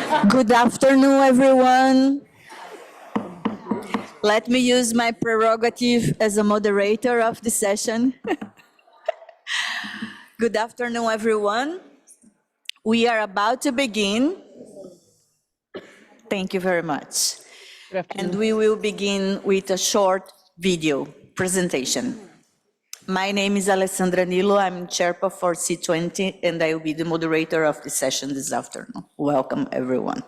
Good afternoon, everyone. Let me use my prerogative as a moderator of the session. Good afternoon, everyone. We are about to begin. Thank you very much. And we will begin with a short video presentation. My name is Alessandra Nilo. I'm Chairperson for C20, and I will be the moderator of the session this afternoon. Welcome, everyone.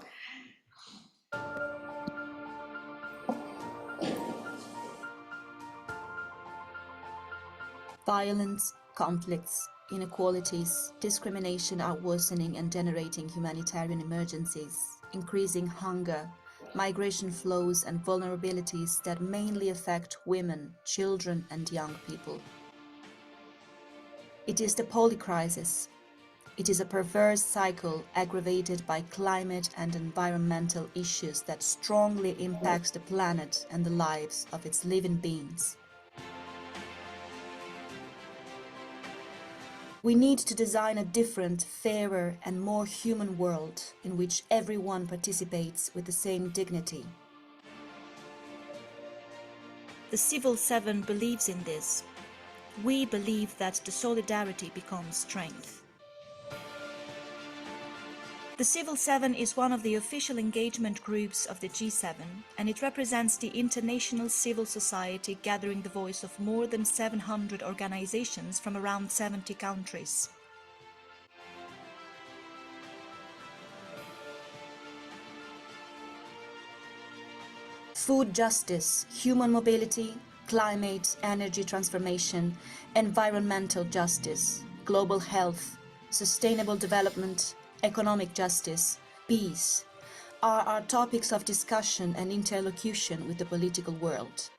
Violence, conflicts, inequalities, discrimination are worsening and generating humanitarian emergencies, increasing hunger, migration flows and vulnerabilities that mainly affect women, children and young people. It is the polycrisis. It is a perverse cycle aggravated by climate and environmental issues that strongly impacts the planet and the lives of its living beings. We need to design a different, fairer and more human world in which everyone participates with the same dignity. The Civil 7 believes in this. We believe that the solidarity becomes strength. The Civil 7 is one of the official engagement groups of the G7, and it represents the international civil society gathering the voice of more than 700 organizations from around 70 countries. Food justice, human mobility, climate, energy transformation, environmental justice, global health, sustainable development, economic justice, peace, are our topics of discussion and interlocution with the political world.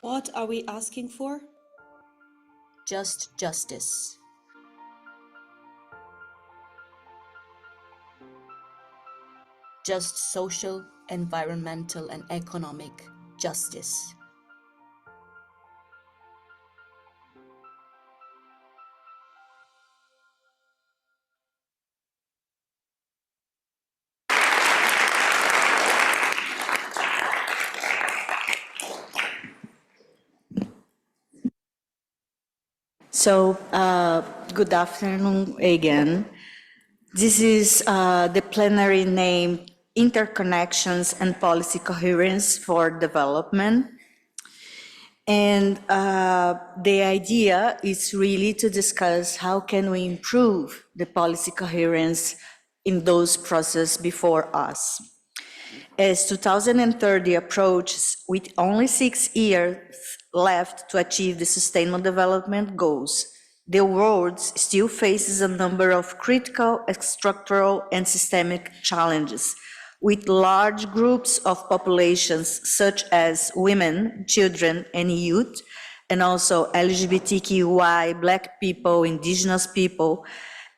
What are we asking for? Just justice. Just social, environmental, and economic justice. So, good afternoon again. This is the plenary named Interconnections and Policy Coherence for Development. And the idea is really to discuss how can we improve the policy coherence in those processes before us. As 2030 approaches, with only 6 years left to achieve the Sustainable Development Goals, the world still faces a number of critical, structural, and systemic challenges, with large groups of populations such as women, children, and youth, and also LGBTQI, Black people, Indigenous people,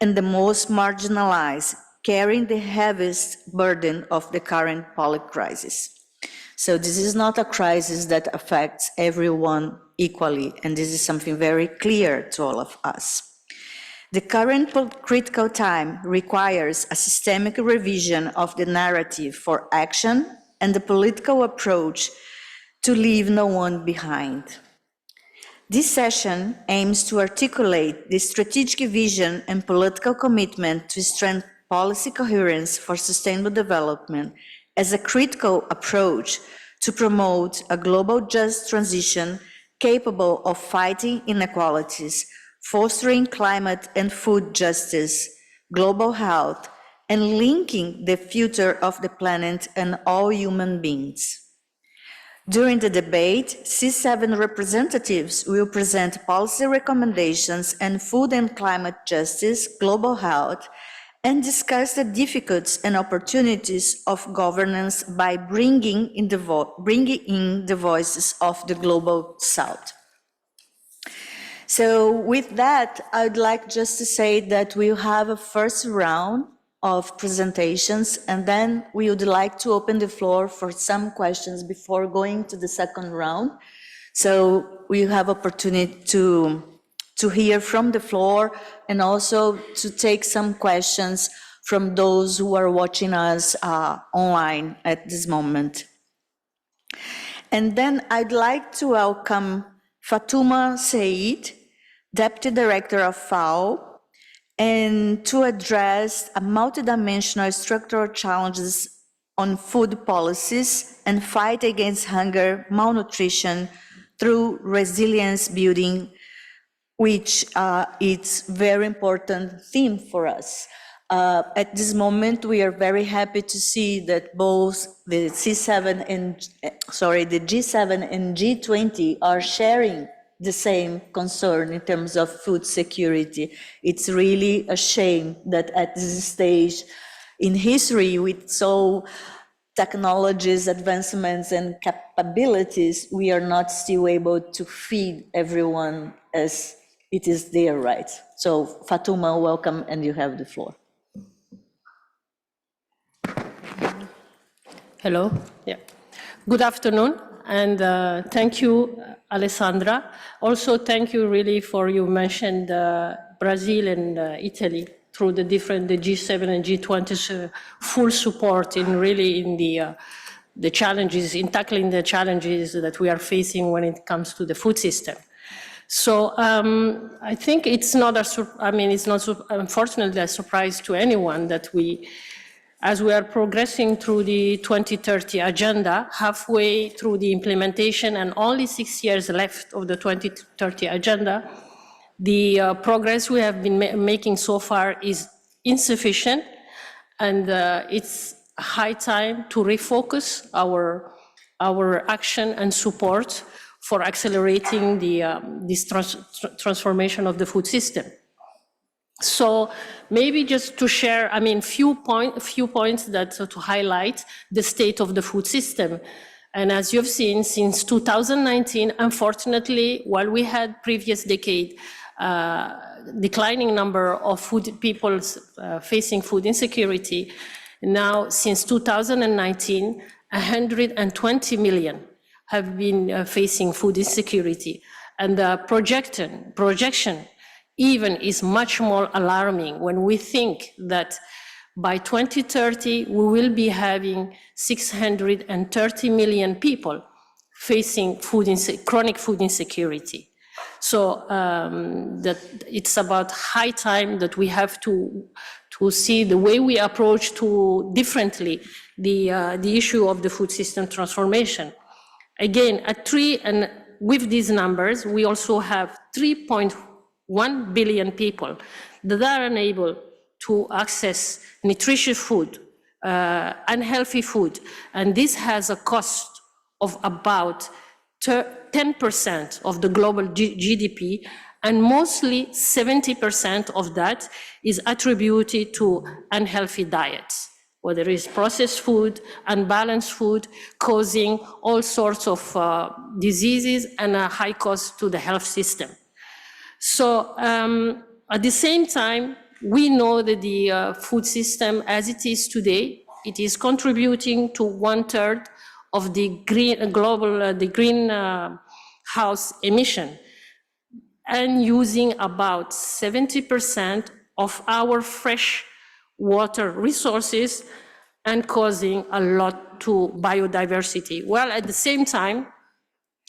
and the most marginalized, carrying the heaviest burden of the current public crisis. So this is not a crisis that affects everyone equally, and this is something very clear to all of us. The current critical time requires a systemic revision of the narrative for action and the political approach to leave no one behind. This session aims to articulate the strategic vision and political commitment to strengthen policy coherence for sustainable development as a critical approach to promote a global just transition capable of fighting inequalities, fostering climate and food justice, global health, and linking the future of the planet and all human beings. During the debate, C7 representatives will present policy recommendations on food and climate justice, global health, and discuss the difficulties and opportunities of governance by bringing in the voices of the global South. So with that, I'd like just to say that we'll have a first round of presentations, and then we would like to open the floor for some questions before going to the second round. So we have opportunity to to hear from the floor and also to take some questions from those who are watching us online at this moment. And then I'd like to welcome Fatuma Said, Deputy Director of FAO, and to address a multidimensional structural challenges on food policies and fight against hunger, malnutrition through resilience building, which is very important theme for us. At this moment, we are very happy to see that both the G7 and G20 are sharing the same concern in terms of food security. It's really a shame that at this stage in history, with so technologies, advancements, and capabilities, we are not still able to feed everyone as it is their right. So Fatuma, welcome, and you have the floor. Hello. Yeah. Good afternoon, and thank you, Alessandra. Also, thank you really for you mentioned Brazil and Italy through the G7 and G20's full support in the challenges, in tackling the challenges that we are facing when it comes to the food system. So I think it's not unfortunately a surprise to anyone that as we are progressing through the 2030 agenda, halfway through the implementation and only 6 years left of the 2030 agenda, the progress we have been making so far is insufficient, and it's high time to refocus our action and support for accelerating this transformation of the food system. So maybe just to share, few points that to highlight the state of the food system. And as you've seen, since 2019, unfortunately, while we had previous decade declining number of people facing food insecurity, now since 2019, 120 million have been facing food insecurity, and the projection even is much more alarming when we think that by 2030 we will be having 630 million people facing chronic food insecurity. So that it's about high time that we have to see the way we approach differently the issue of the food system transformation. Again, and with these numbers, we also have 3.1 billion people that are unable to access nutritious food, unhealthy food, and this has a cost of about 10% of the global GDP, and mostly 70% of that is attributed to unhealthy diets, whether it's processed food, unbalanced food, causing all sorts of diseases and a high cost to the health system. So at the same time, we know that the food system as it is today, it is contributing to 1/3 of the greenhouse emission, and using about 70% of our fresh water resources and causing a lot to biodiversity. Well, at the same time,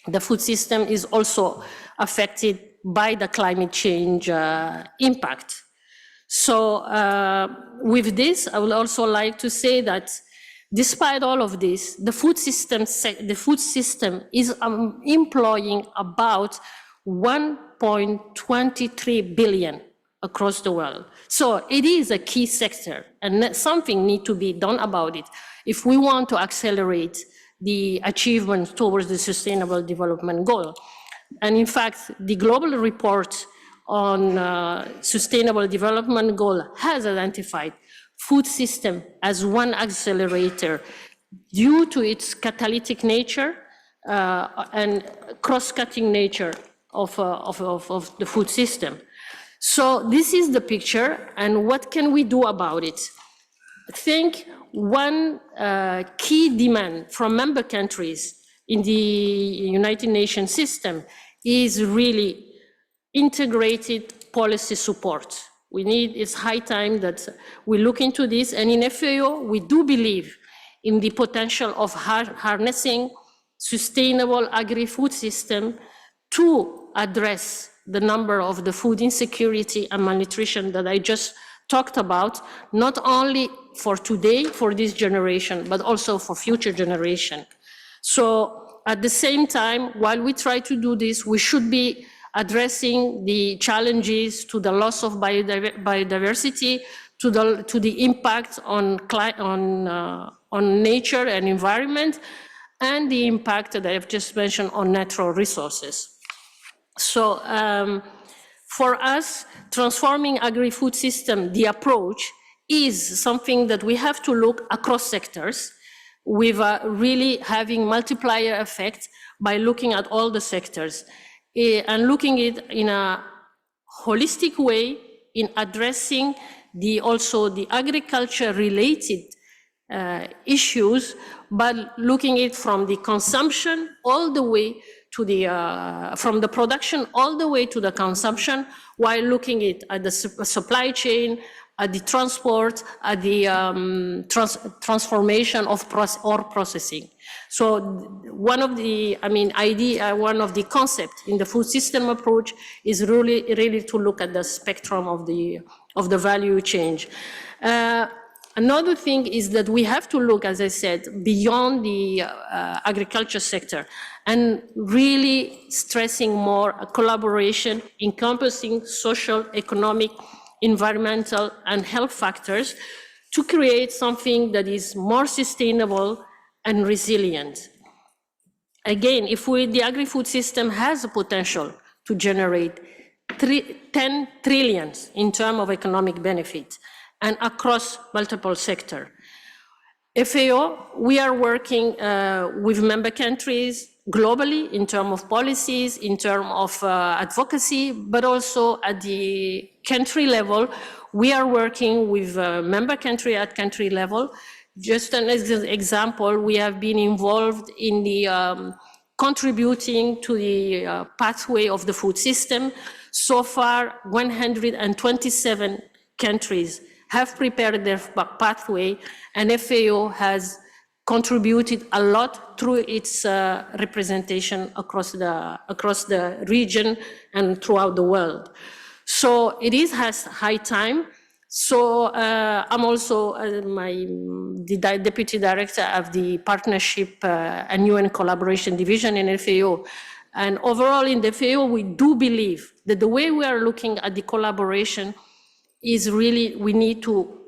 the food system is also affected by the climate change impact. So with this, I would also like to say that despite all of this, the food system is employing about 1.23 billion across the world. So it is a key sector, and something needs to be done about it if we want to accelerate the achievement towards the Sustainable Development Goal. And in fact, the global report on Sustainable Development Goal has identified food system as one accelerator due to its catalytic nature and cross-cutting nature of the food system. So this is the picture, and what can we do about it? I think one key demand from member countries in the United Nations system is really integrated policy support. It's high time that we look into this, and in FAO, we do believe in the potential of harnessing sustainable agri-food system to address the number of the food insecurity and malnutrition that I just talked about, not only for today, for this generation, but also for future generation. So at the same time, while we try to do this, we should be addressing the challenges to the loss of biodiversity, to the impact on nature and environment, and the impact that I've just mentioned on natural resources. So for us, transforming agri-food system, the approach is something that we have to look across sectors with really having multiplier effect by looking at all the sectors and looking it in a holistic way in addressing also the agriculture related issues, but looking it from the consumption all the way to the, from the production all the way to the consumption, while looking at the supply chain, at the transport, at the transformation of processing. So one of the, one of the concepts in the food system approach is really to look at the spectrum of the value chain. Another thing is that we have to look, as I said, beyond the agriculture sector and really stressing more a collaboration encompassing social, economic, environmental, and health factors to create something that is more sustainable and resilient. Again, the agri-food system has a potential to generate 10 trillion in terms of economic benefit and across multiple sectors. FAO, we are working with member countries globally in terms of policies, in terms of advocacy, but also at the country level. We are working with member country at country level. Just an example, we have been involved in the contributing to the pathway of the food system. So far, 127 countries have prepared their pathway, and FAO has contributed a lot through its representation across the region and throughout the world. So it has high time. So I'm also the Deputy Director of the Partnership and UN Collaboration Division in FAO. And overall in the FAO, we do believe that the way we are looking at the collaboration is really, we need to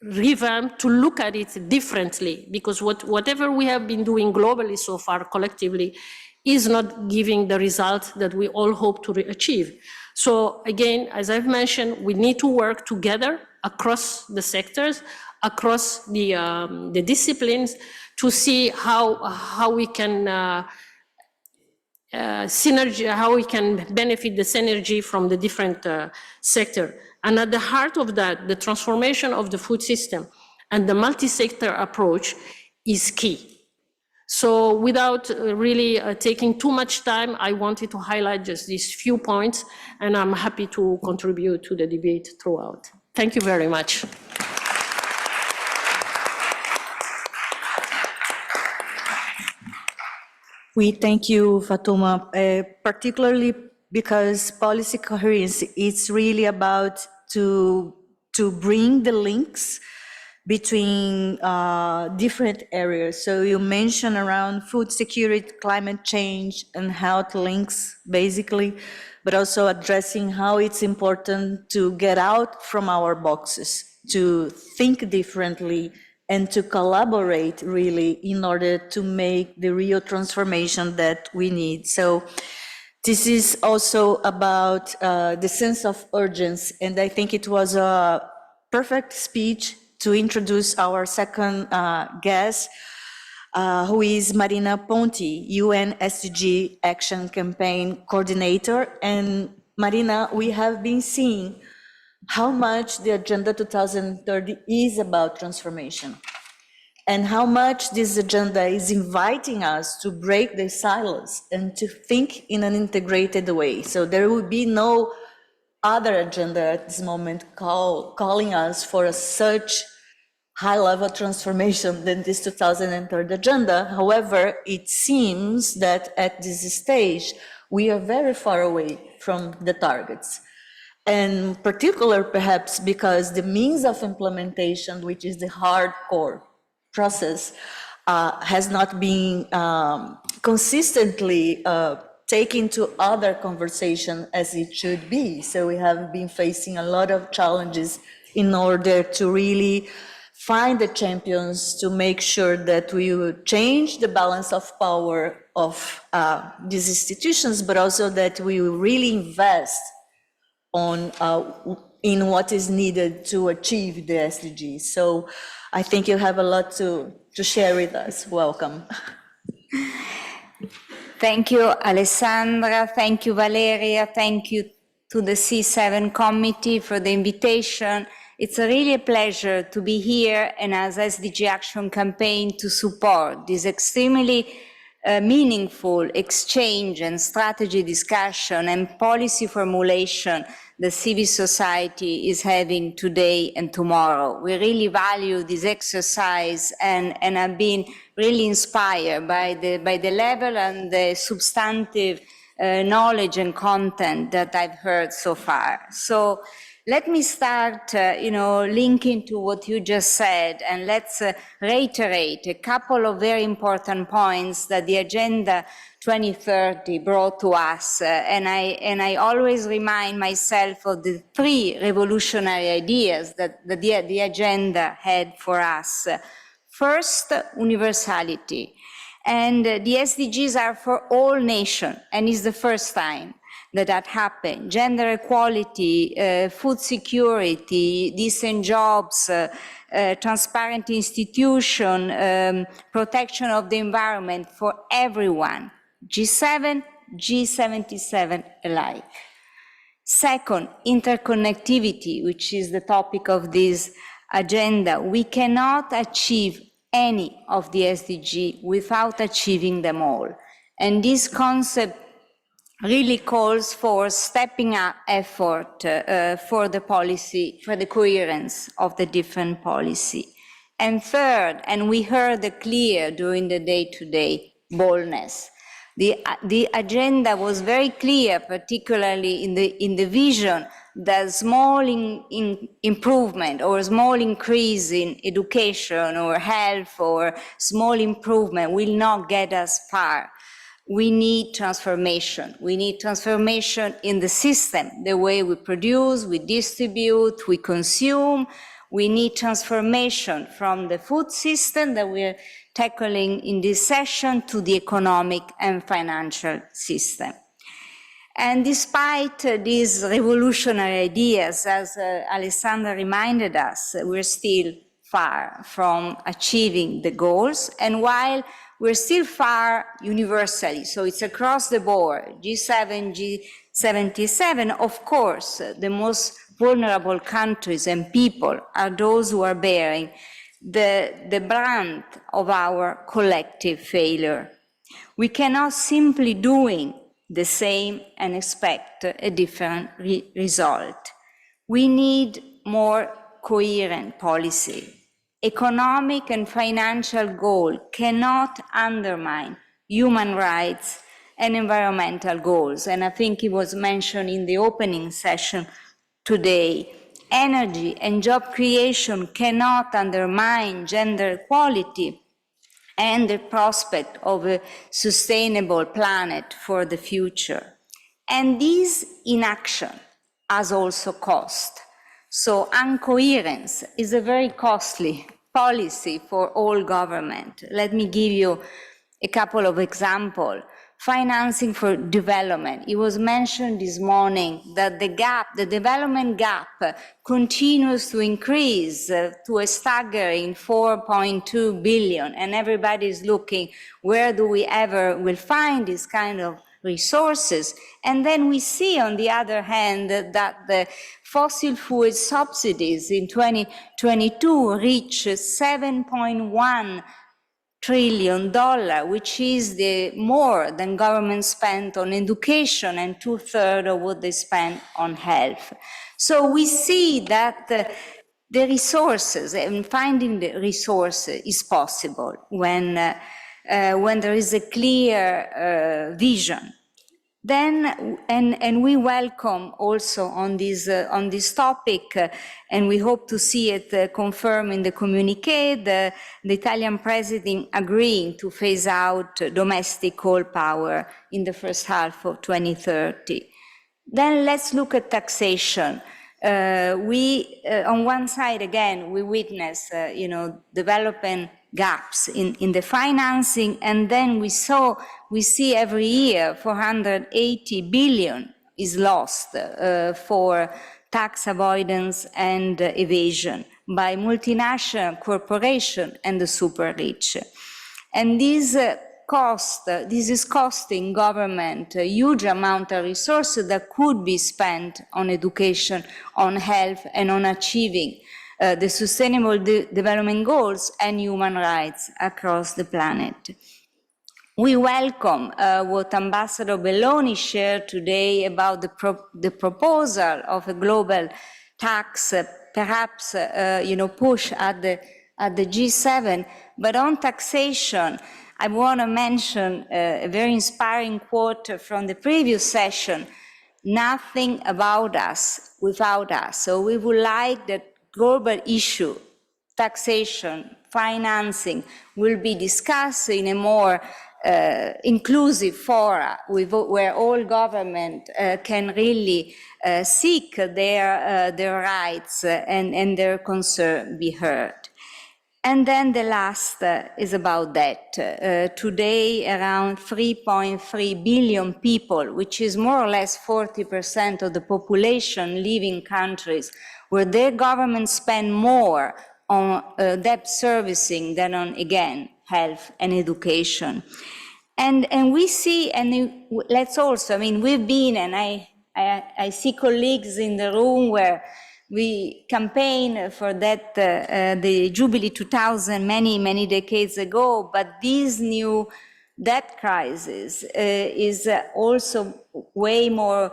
revamp, to look at it differently, because whatever we have been doing globally so far, collectively, is not giving the result that we all hope to achieve. So again, as I've mentioned, we need to work together across the sectors, across the disciplines, to see how we can how we can benefit the synergy from the different sectors. And at the heart of that, the transformation of the food system and the multi-sector approach is key. So without really taking too much time, I wanted to highlight just these few points, and I'm happy to contribute to the debate throughout. Thank you very much. We thank you, Fatuma, particularly because policy coherence is really about to bring the links between different areas. So you mentioned around food security, climate change, and health links, basically, but also addressing how it's important to get out from our boxes, to think differently, and to collaborate really in order to make the real transformation that we need. So this is also about the sense of urgency, and I think it was a perfect speech to introduce our second guest, who is Marina Ponti, UN SDG Action Campaign Coordinator. And Marina, we have been seeing how much the Agenda 2030 is about transformation. and how much this agenda is inviting us to break the silos and to think in an integrated way. So there will be no other agenda at this moment calling us for such high-level transformation than this 2030 agenda. However, it seems that at this stage, we are very far away from the targets. And particular, perhaps, because the means of implementation, which is the hardcore process, has not been consistently taken to other conversation as it should be. So we have been facing a lot of challenges in order to really find the champions to make sure that we will change the balance of power of these institutions, but also that we will really invest on in what is needed to achieve the SDGs. So I think you have a lot to share with us. Welcome. Thank you, Alessandra. Thank you, Valeria. Thank you to the C7 committee for the invitation. It's really a pleasure to be here and as SDG Action Campaign to support this extremely meaningful exchange and strategy discussion and policy formulation the civil society is having today and tomorrow. We really value this exercise and have been really inspired by the level and the substantive knowledge and content that I've heard so far. So let me start, linking to what you just said, and let's reiterate a couple of very important points that the Agenda 2030 brought to us. And I always remind myself of the three revolutionary ideas that the agenda had for us. First, universality. And the SDGs are for all nations, and it's the first time that happened. Gender equality, food security, decent jobs, transparent institution, protection of the environment for everyone, G7, G77 alike. Second, interconnectivity, which is the topic of this agenda. We cannot achieve any of the SDG without achieving them all. And this concept really calls for stepping up effort for the policy, for the coherence of the different policy. And third, and we heard it clear during the day today, boldness. The agenda was very clear, particularly in the vision that small improvement or small increase in education or health or small improvement will not get us far. We need transformation. We need transformation in the system, the way we produce, we distribute, we consume. We need transformation from the food system that we're tackling in this session to the economic and financial system. And despite these revolutionary ideas, as Alessandra reminded us, we're still far from achieving the goals. And while we're still far universally, so it's across the board, G7, G77, of course, the most vulnerable countries and people are those who are bearing the brunt of our collective failure. We cannot simply doing the same and expect a different result. We need more coherent policy. Economic and financial goals cannot undermine human rights and environmental goals. And I think it was mentioned in the opening session today. Energy and job creation cannot undermine gender equality and the prospect of a sustainable planet for the future. And this inaction has also cost. So incoherence is a very costly policy for all government. Let me give you a couple of examples. Financing for development. It was mentioned this morning that the development gap continues to increase to a staggering 4.2 billion, and everybody is looking, where do we ever will find this kind of resources. And then we see, on the other hand, that the fossil fuel subsidies in 2022 reach $7.1 trillion, which is more than government spent on education and 2/3 of what they spend on health. So we see that the resources and finding the resources is possible when there is a clear vision. Then, and we welcome also on this topic, and we hope to see it confirmed in the communiqué, the Italian president agreeing to phase out domestic coal power in the first half of 2030. Then let's look at taxation. On one side, again, we witness, development gaps in the financing, and then we see every year 480 billion is lost for tax avoidance and evasion by multinational corporations and the super rich. And this is costing government a huge amount of resources that could be spent on education, on health, and on achieving the Sustainable Development Goals and human rights across the planet. We welcome what Ambassador Belloni shared today about the proposal of a global tax, perhaps push at the G7. But on taxation, I want to mention a very inspiring quote from the previous session: "Nothing about us without us." So we would like that global issue, taxation, financing, will be discussed in a more inclusive fora where all government can really seek their rights and their concern be heard. And then the last is about debt. Today, around 3.3 billion people, which is more or less 40% of the population, live in countries where their governments spend more on debt servicing than on, again, health and education. And we see, and let's also, we've been, and I see colleagues in the room where we campaigned for that, the Jubilee 2000 many decades ago, but this new debt crisis is also way more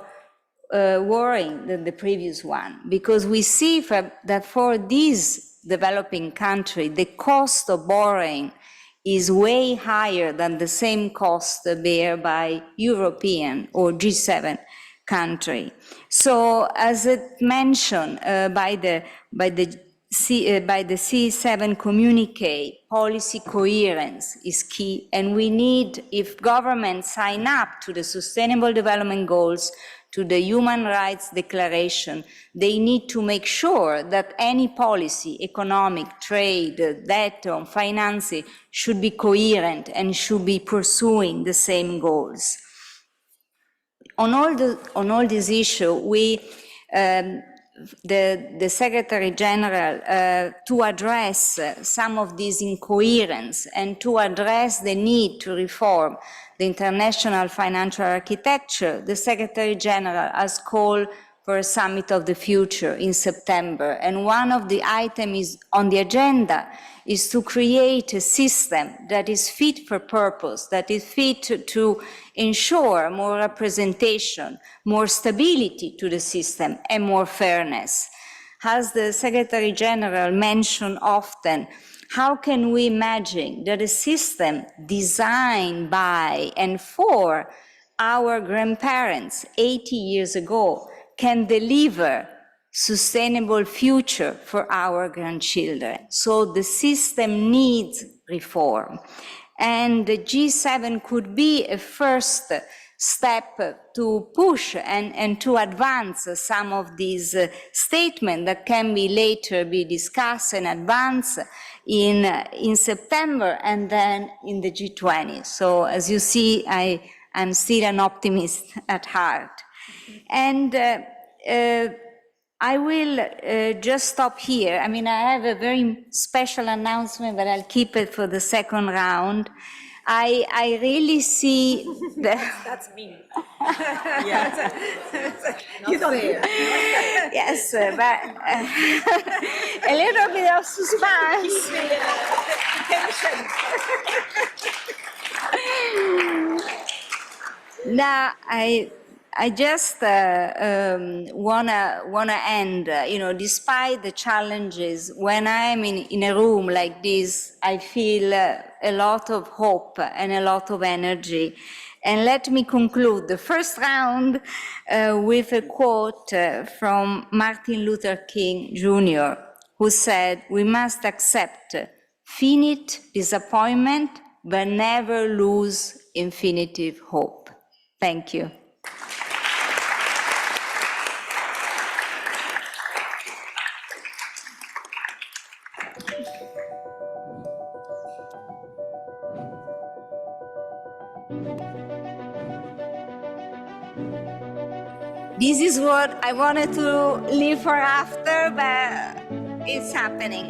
worrying than the previous one, because we see that for these developing countries, the cost of borrowing is way higher than the same cost bear by European or G7 country. So, as it mentioned by the C7 communique, policy coherence is key, and we need, if governments sign up to the Sustainable Development Goals, to the Human Rights Declaration, they need to make sure that any policy, economic, trade, debt, or financing should be coherent and should be pursuing the same goals. On all these issues, the Secretary General, to address some of these incoherence and to address the need to reform the international financial architecture, the Secretary General has called for a summit of the future in September. And one of the items on the agenda is to create a system that is fit for purpose, that is fit to ensure more representation, more stability to the system, and more fairness. As the Secretary General mentioned often, how can we imagine that a system designed by and for our grandparents 80 years ago can deliver sustainable future for our grandchildren? So the system needs reform. And the G7 could be a first step to push and to advance some of these statements that can be later be discussed and advanced in September and then in the G20. So as you see, I'm still an optimist at heart. And I will just stop here. I have a very special announcement, but I'll keep it for the second round. I really see the... That's me. Yes. You don't fair. Yes, but a little bit of suspense. Now, I just wanna end. Despite the challenges, when I'm in a room like this, I feel a lot of hope and a lot of energy. And let me conclude the first round with a quote from Martin Luther King Jr., who said, "We must accept finite disappointment, but never lose infinitive hope." Thank you. This is what I wanted to leave for after, but it's happening.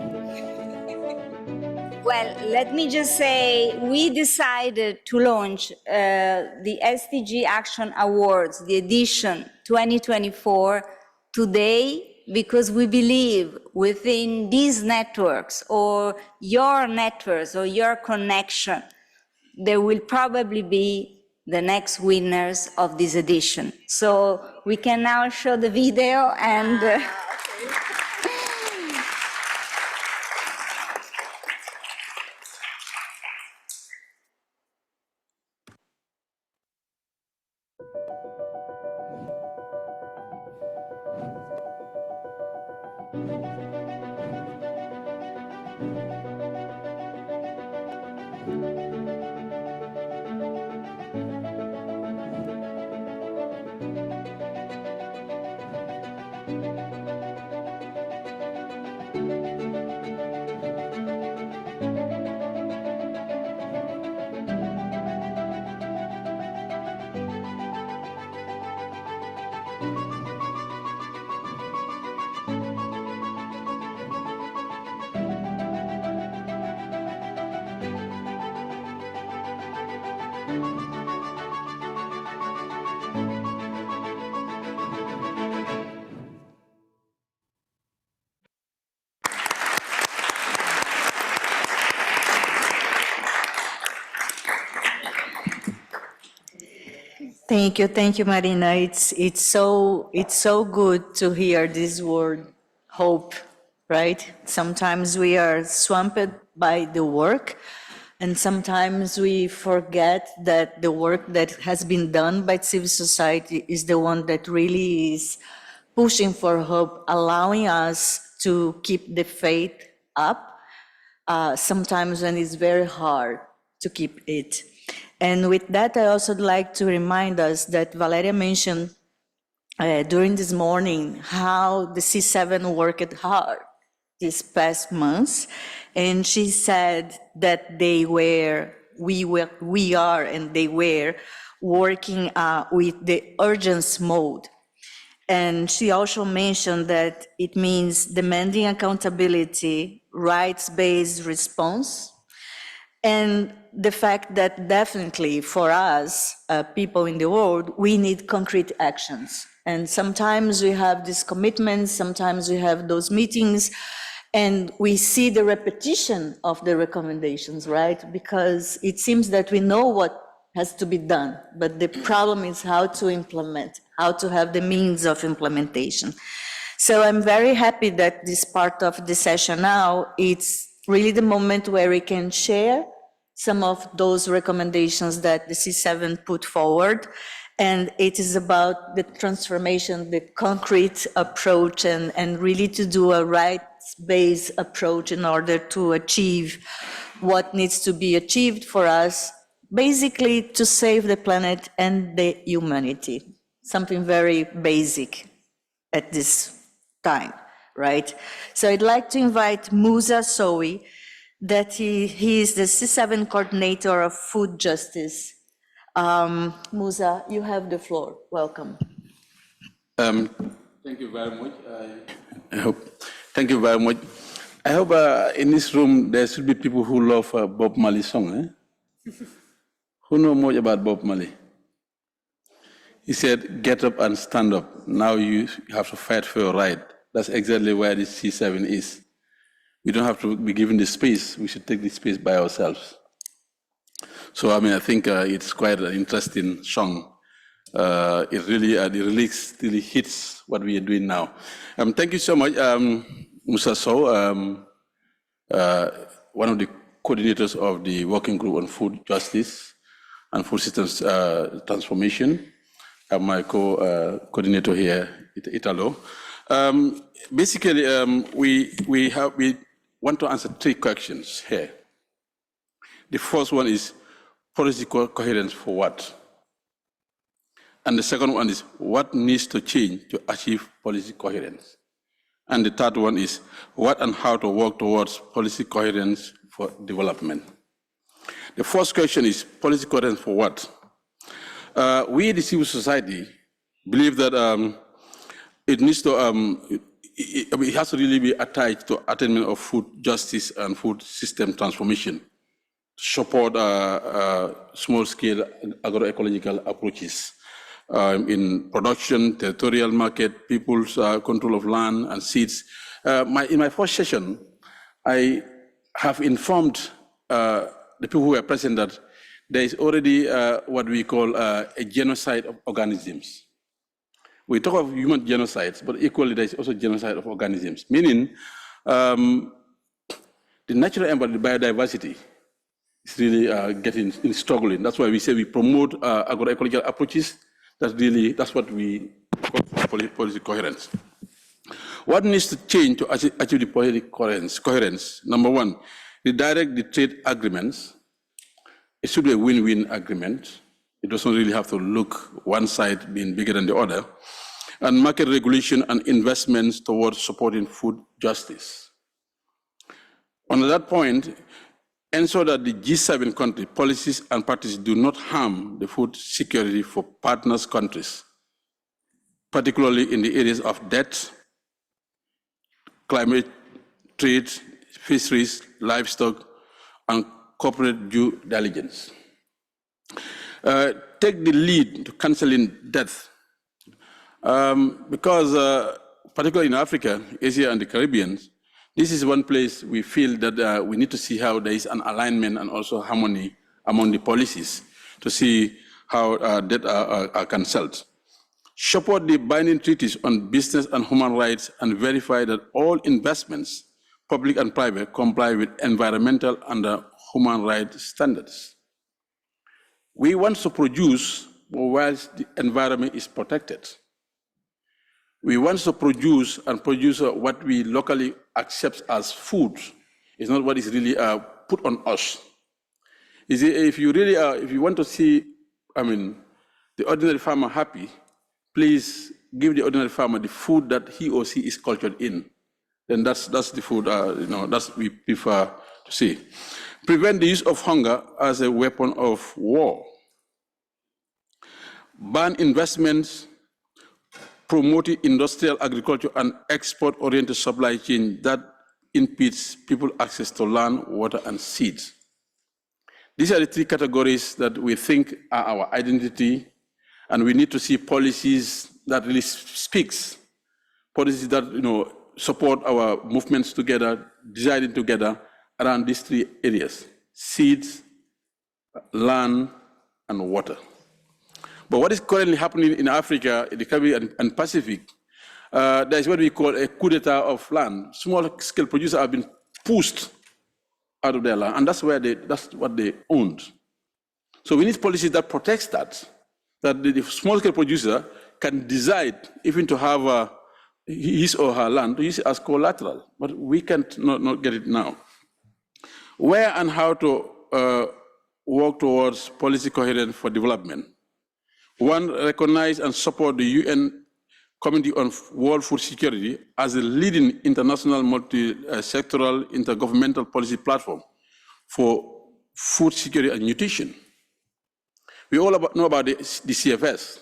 Well, let me just say, we decided to launch the SDG Action Awards, the edition 2024, today because we believe within these networks or your connection, there will probably be the next winners of this edition. So we can now show the video and... Thank you, Marina. It's so good to hear this word, hope, right? Sometimes we are swamped by the work, and sometimes we forget that the work that has been done by civil society is the one that really is pushing for hope, allowing us to keep the faith up, sometimes when it's very hard to keep it. And with that, I also like to remind us that Valeria mentioned during this morning how the C7 worked hard these past months. And she said that we are, and they were working with the urgency mode. And she also mentioned that it means demanding accountability, rights-based response, and the fact that definitely for us, people in the world, we need concrete actions. And sometimes we have these commitments, sometimes we have those meetings, and we see the repetition of the recommendations, right? Because it seems that we know what has to be done, but the problem is how to implement, how to have the means of implementation. So I'm very happy that this part of the session now, it's really the moment where we can share some of those recommendations that the C7 put forward. And it is about the transformation, the concrete approach, and really to do a rights-based approach in order to achieve what needs to be achieved for us, basically to save the planet and the humanity, something very basic at this time, right? So I'd like to invite Musa Sowi, that he is the C7 coordinator of food justice. Musa, you have the floor. Welcome. Thank you very much. Thank you very much. I hope in this room there should be people who love Bob Marley song. Who know more about Bob Marley? He said, get up and stand up. Now you have to fight for your right. That's exactly where the C7 is. We don't have to be given the space. We should take the space by ourselves. So, I mean, I think it's quite an interesting song. It really, the lyrics really hits what we are doing now. Thank you so much, Musa Sow, one of the coordinators of the Working Group on Food Justice and Food Systems Transformation. My co-coordinator here, Italo. Basically, we want to answer 3 questions here. The first one is policy coherence for what? And the second one is what needs to change to achieve policy coherence? And the third one is what and how to work towards policy coherence for development. The first question is policy coherence for what? We, the civil society, believe that it needs to, it has to really be attached to attainment of food justice and food system transformation, support small-scale agroecological approaches in production, territorial market, people's control of land and seeds. In my first session, I have informed the people who were present that there is already what we call a genocide of organisms. We talk of human genocides, but equally there is also genocide of organisms, meaning the natural environment, biodiversity, is really struggling. That's why we say we promote agroecological approaches. That's what we call policy coherence. What needs to change to achieve the policy coherence? Number one, redirect the trade agreements. It should be a win-win agreement. It doesn't really have to look one side being bigger than the other. And market regulation and investments towards supporting food justice. On that point, ensure that the G7 country policies and practices do not harm the food security for partners countries, particularly in the areas of debt, climate, trade, fisheries, livestock, and corporate due diligence. Take the lead to canceling death, because particularly in Africa, Asia, and the Caribbean, this is one place we feel that we need to see how there is an alignment and also harmony among the policies to see how debt are cancelled. Support the binding treaties on business and human rights and verify that all investments, public and private, comply with environmental and human rights standards. We want to produce whilst the environment is protected. We want to produce what we locally accept as food. It's not what is really put on us. If you really if you want to see, the ordinary farmer happy, please give the ordinary farmer the food that he or she is cultured in. Then that's the food that's we prefer to see. Prevent the use of hunger as a weapon of war. Ban investments, promoting industrial agriculture and export-oriented supply chain that impedes people access to land, water, and seeds. These are the 3 categories that we think are our identity, and we need to see policies that really speaks, policies that support our movements together, deciding together around these 3 areas: seeds, land, and water. But what is currently happening in Africa, in the Caribbean and Pacific, there is what we call a coup d'etat of land. Small-scale producers have been pushed out of their land, and that's what they owned. So we need policies that protects that the small-scale producer can decide even to have his or her land to use it as collateral, but we can't not get it now. Where and how to work towards policy coherence for development? 1, recognize and support the UN Committee on World Food Security as a leading international multi-sectoral intergovernmental policy platform for food security and nutrition. We all know about the CFS.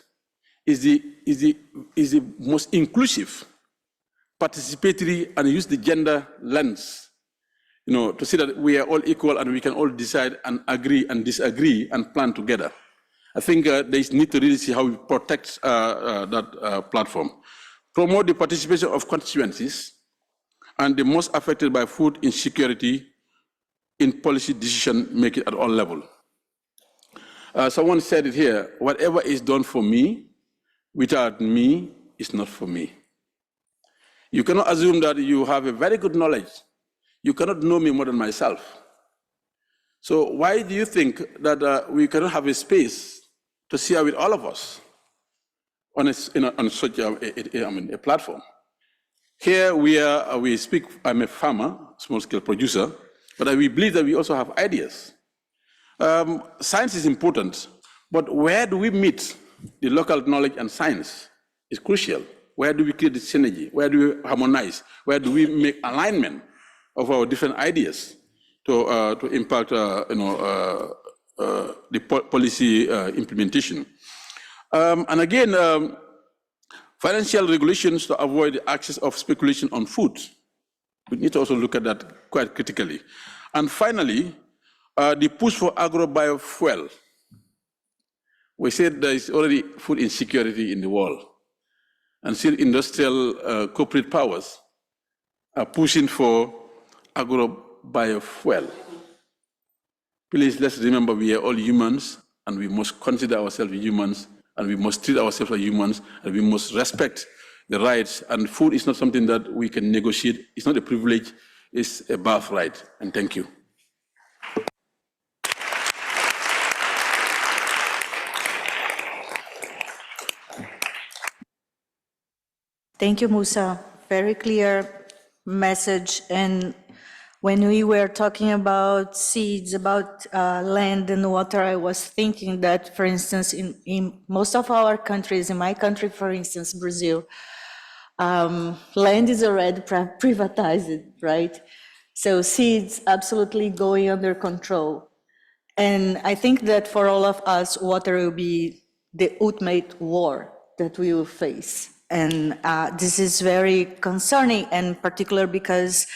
Is the most inclusive, participatory, and use the gender lens to see that we are all equal and we can all decide and agree and disagree and plan together. I think there is need to really see how we protect that platform. Promote the participation of constituencies and the most affected by food insecurity in policy decision making at all levels. Someone said it here, whatever is done for me, without me, is not for me. You cannot assume that you have a very good knowledge. You cannot know me more than myself. So why do you think that we cannot have a space to share with all of us on such a platform? Here we speak, I'm a farmer, small-scale producer, but we believe that we also have ideas. Science is important, but where do we meet the local knowledge and science is crucial. Where do we create the synergy? Where do we harmonize? Where do we make alignment of our different ideas to impact the policy implementation? And again, financial regulations to avoid the access of speculation on food. We need to also look at that quite critically. And finally, the push for agro-biofuel. We said there is already food insecurity in the world. And still industrial corporate powers are pushing for agro-biofuel. Please, let's remember we are all humans and we must consider ourselves humans and we must treat ourselves as humans and we must respect the rights. And food is not something that we can negotiate. It's not a privilege, it's a birthright. And thank you. Thank you, Musa. Very clear message. And when we were talking about seeds, about land and water, I was thinking that, for instance, in most of our countries, in my country, for instance, Brazil, land is already privatized, right? So seeds absolutely going under control. And I think that for all of us, water will be the ultimate war that we will face. And this is very concerning, and particular because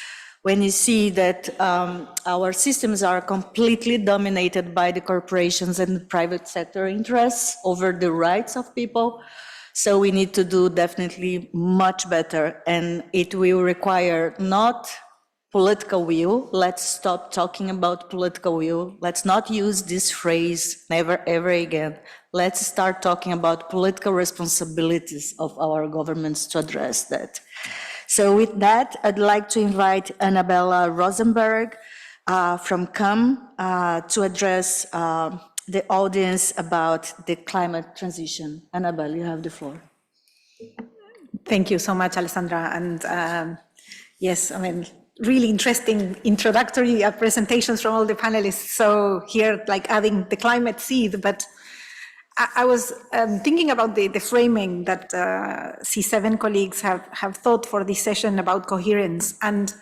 when you see that our systems are completely dominated by the corporations and the private sector interests over the rights of people, so we need to do definitely much better, and it will require not political will. Let's stop talking about political will. Let's not use this phrase, never ever again. Let's start talking about political responsibilities of our governments to address that. So with that, I'd like to invite Annabella Rosenberg from CAM to address the audience about the climate transition. Annabella, you have the floor. Thank you so much, Alessandra. And yes, I mean, really interesting introductory presentations from all the panelists. So here, like adding the climate seed, but I was thinking about the framing that C7 colleagues have thought for this session about coherence. And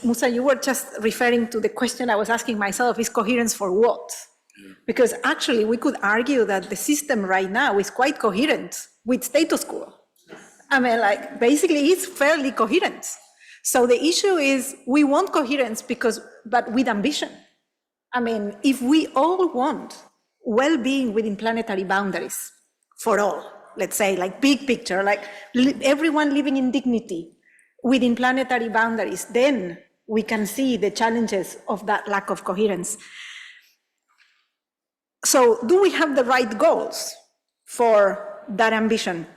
Musa, you were just referring to the question I was asking myself, is coherence for what? Yeah. Because actually we could argue that the system right now is quite coherent with status quo. I mean, like basically it's fairly coherent. So the issue is we want coherence but with ambition. I mean, if we all want well-being within planetary boundaries for all, let's say, like big picture, like everyone living in dignity within planetary boundaries, then we can see the challenges of that lack of coherence. So do we have the right goals for that ambition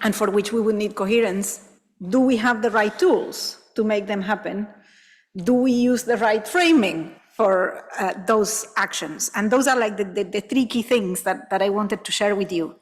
and for which we would need coherence? Do we have the right tools to make them happen? Do we use the right framing for those actions? And those are like the three key things that I wanted to share with you.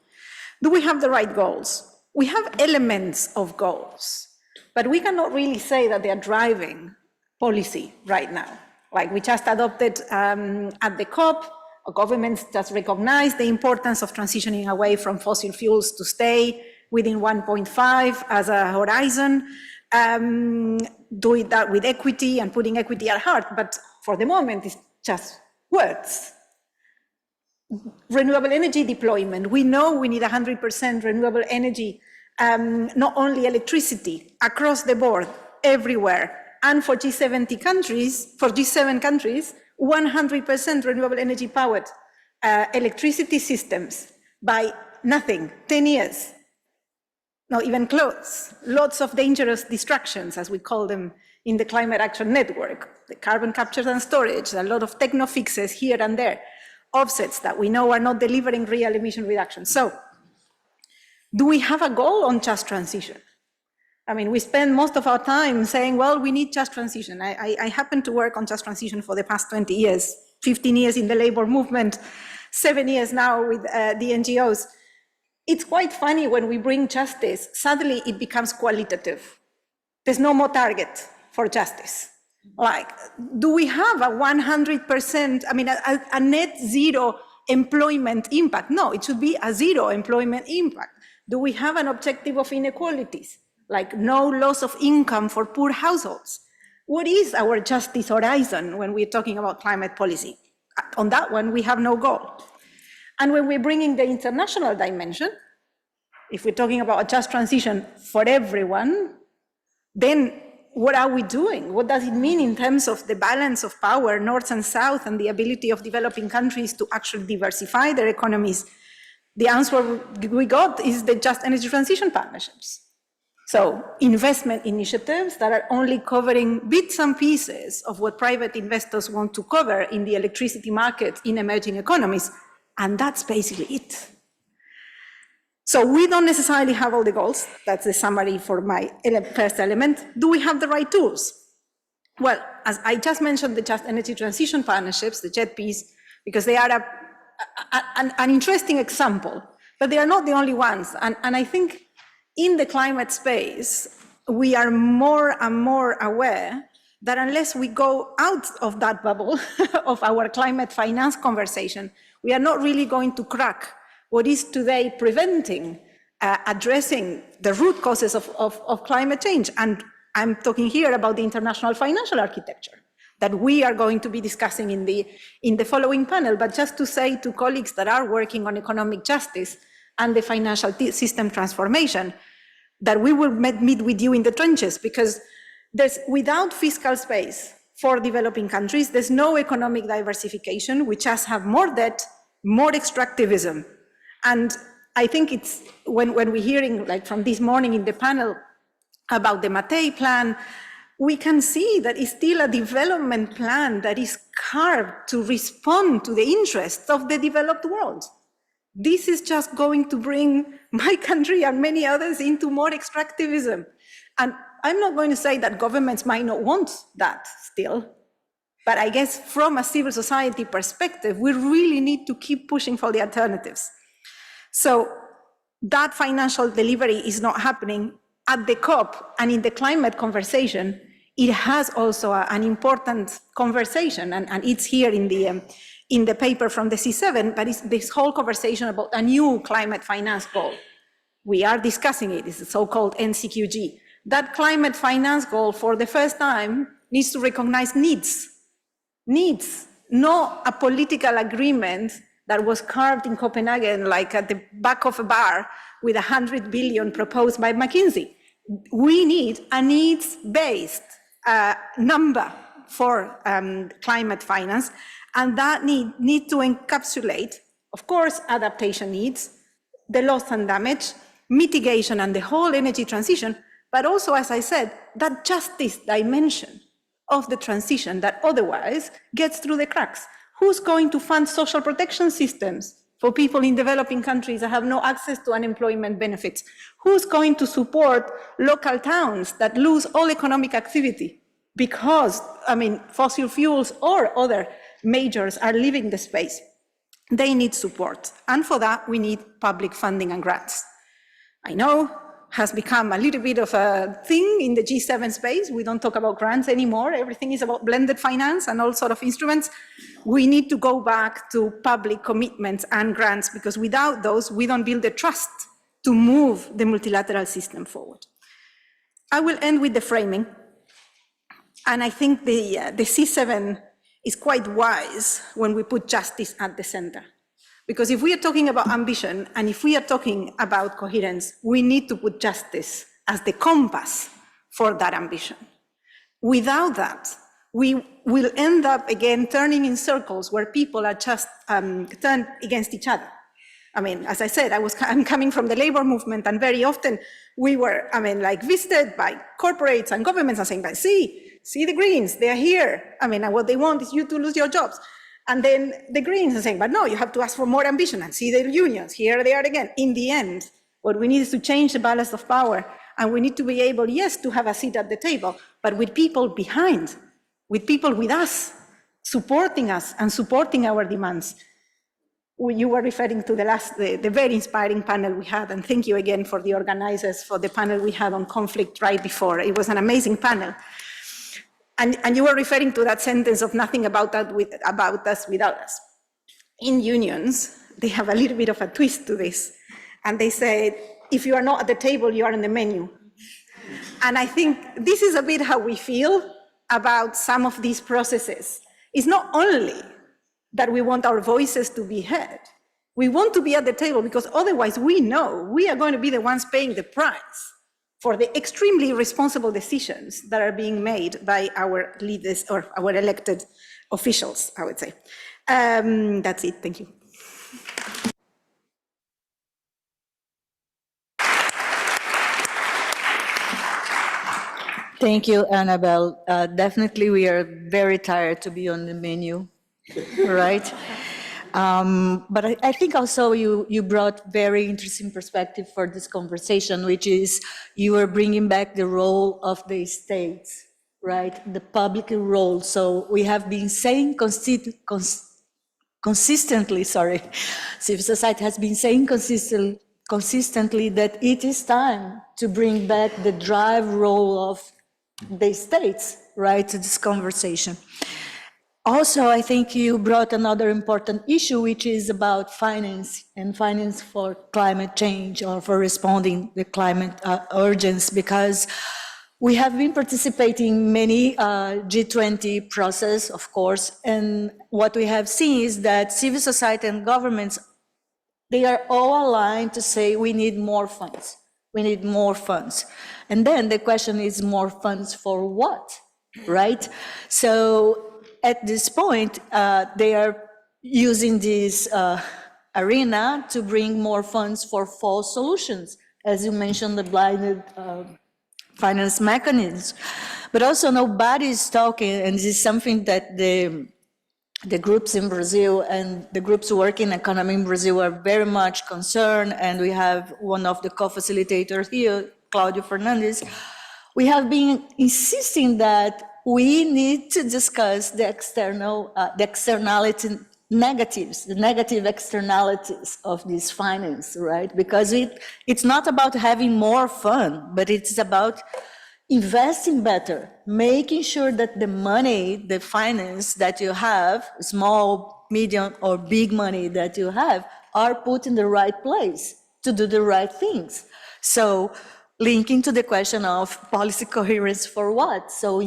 Do we have the right goals? We have elements of goals, but we cannot really say that they are driving policy right now. Like we just adopted at the COP, governments just recognized the importance of transitioning away from fossil fuels to stay within 1.5 as a horizon, doing that with equity and putting equity at heart, but for the moment it's just words. Renewable energy deployment, we know we need 100% renewable energy, not only electricity, across the board, everywhere, and for G7 countries, 100% renewable energy powered electricity systems by nothing, 10 years. Not even close. Lots of dangerous distractions, as we call them in the Climate Action Network, the carbon capture and storage, a lot of techno fixes here and there, offsets that we know are not delivering real emission reduction. So, do we have a goal on just transition? I mean, we spend most of our time saying, well, we need just transition. I happen to work on just transition for the past 20 years, 15 years in the labor movement, 7 years now with the NGOs. It's quite funny when we bring justice, suddenly it becomes qualitative. There's no more target for justice. Like, do we have a 100%, I mean, a net zero employment impact? No, it should be a zero employment impact. Do we have an objective of inequalities? Like no loss of income for poor households? What is our justice horizon when we're talking about climate policy? On that one, we have no goal. And when we're bringing the international dimension, if we're talking about a just transition for everyone, then what are we doing? What does it mean in terms of the balance of power, North and South, and the ability of developing countries to actually diversify their economies? The answer we got is the just energy transition partnerships. So investment initiatives that are only covering bits and pieces of what private investors want to cover in the electricity market in emerging economies. And that's basically it. So we don't necessarily have all the goals. That's the summary for my first element. Do we have the right tools? Well, as I just mentioned, the Just Energy Transition Partnerships, the JETPs, because they are an interesting example, but they are not the only ones. And I think in the climate space, we are more and more aware that unless we go out of that bubble of our climate finance conversation, we are not really going to crack what is today preventing addressing the root causes of climate change. And I'm talking here about the international financial architecture that we are going to be discussing in the following panel. But just to say to colleagues that are working on economic justice and the financial system transformation, that we will meet with you in the trenches, because without fiscal space for developing countries, there's no economic diversification. We just have more debt, more extractivism. And I think it's when we're hearing, like from this morning in the panel, about the Mattei plan, we can see that it's still a development plan that is carved to respond to the interests of the developed world. This is just going to bring my country and many others into more extractivism. And I'm not going to say that governments might not want that still, but I guess from a civil society perspective, we really need to keep pushing for the alternatives. So that financial delivery is not happening at the COP, and in the climate conversation, it has also an important conversation, and it's here in the paper from the C7, but it's this whole conversation about a new climate finance goal. We are discussing it, it's the so-called NCQG. That climate finance goal, for the first time, needs to recognize needs, not a political agreement that was carved in Copenhagen, like at the back of a bar with 100 billion proposed by McKinsey. We need a needs-based number for climate finance, and that need to encapsulate, of course, adaptation needs, the loss and damage, mitigation and the whole energy transition, but also, as I said, that justice dimension of the transition that otherwise gets through the cracks. Who's going to fund social protection systems for people in developing countries that have no access to unemployment benefits? Who's going to support local towns that lose all economic activity because, fossil fuels or other majors are leaving the space? They need support. And for that, we need public funding and grants. I know has become a little bit of a thing in the G7 space. We don't talk about grants anymore. Everything is about blended finance and all sort of instruments. We need to go back to public commitments and grants, because without those, we don't build the trust to move the multilateral system forward. I will end with the framing. And I think the C7 is quite wise when we put justice at the center. Because if we are talking about ambition, and if we are talking about coherence, we need to put justice as the compass for that ambition. Without that, we will end up again turning in circles where people are just turned against each other. I mean, as I said, I'm coming from the labor movement, and very often we were, visited by corporates and governments and saying, but see the Greens, they're here. And what they want is you to lose your jobs. And then the Greens are saying, but no, you have to ask for more ambition, and see the unions, here they are again. In the end, what we need is to change the balance of power, and we need to be able, yes, to have a seat at the table, but with people behind, with people with us, supporting us and supporting our demands. You were referring to the very inspiring panel we had, and thank you again for the organizers for the panel we had on conflict right before. It was an amazing panel. And you were referring to that sentence of nothing about us without us. In unions, they have a little bit of a twist to this. And they say, if you are not at the table, you are on the menu. And I think this is a bit how we feel about some of these processes. It's not only that we want our voices to be heard. We want to be at the table because otherwise we know we are going to be the ones paying the price for the extremely irresponsible decisions that are being made by our leaders or our elected officials, I would say. That's it, thank you. Thank you, Annabelle. Definitely, we are very tired to be on the menu, right? But I think also you brought very interesting perspective for this conversation, which is you are bringing back the role of the states, right? The public role. So we have been saying consistently, civil society has been saying consistently that it is time to bring back the drive role of the states, right, to this conversation. Also, I think you brought another important issue, which is about finance and finance for climate change or for responding the climate urgency, because we have been participating in many G20 process, of course, and what we have seen is that civil society and governments, they are all aligned to say we need more funds. We need more funds. And then the question is more funds for what, right? So at this point, they are using this arena to bring more funds for false solutions, as you mentioned, the blinded finance mechanisms. But also nobody is talking, and this is something that the groups in Brazil and the groups working in economy in Brazil are very much concerned, and we have one of the co-facilitators here, Claudio Fernandes. We have been insisting that we need to discuss the externality negatives, the negative externalities of this finance, right? Because it's not about having more fun, but it's about investing better, making sure that the money, the finance that you have, small, medium, or big money that you have, are put in the right place to do the right things. So linking to the question of policy coherence for what? So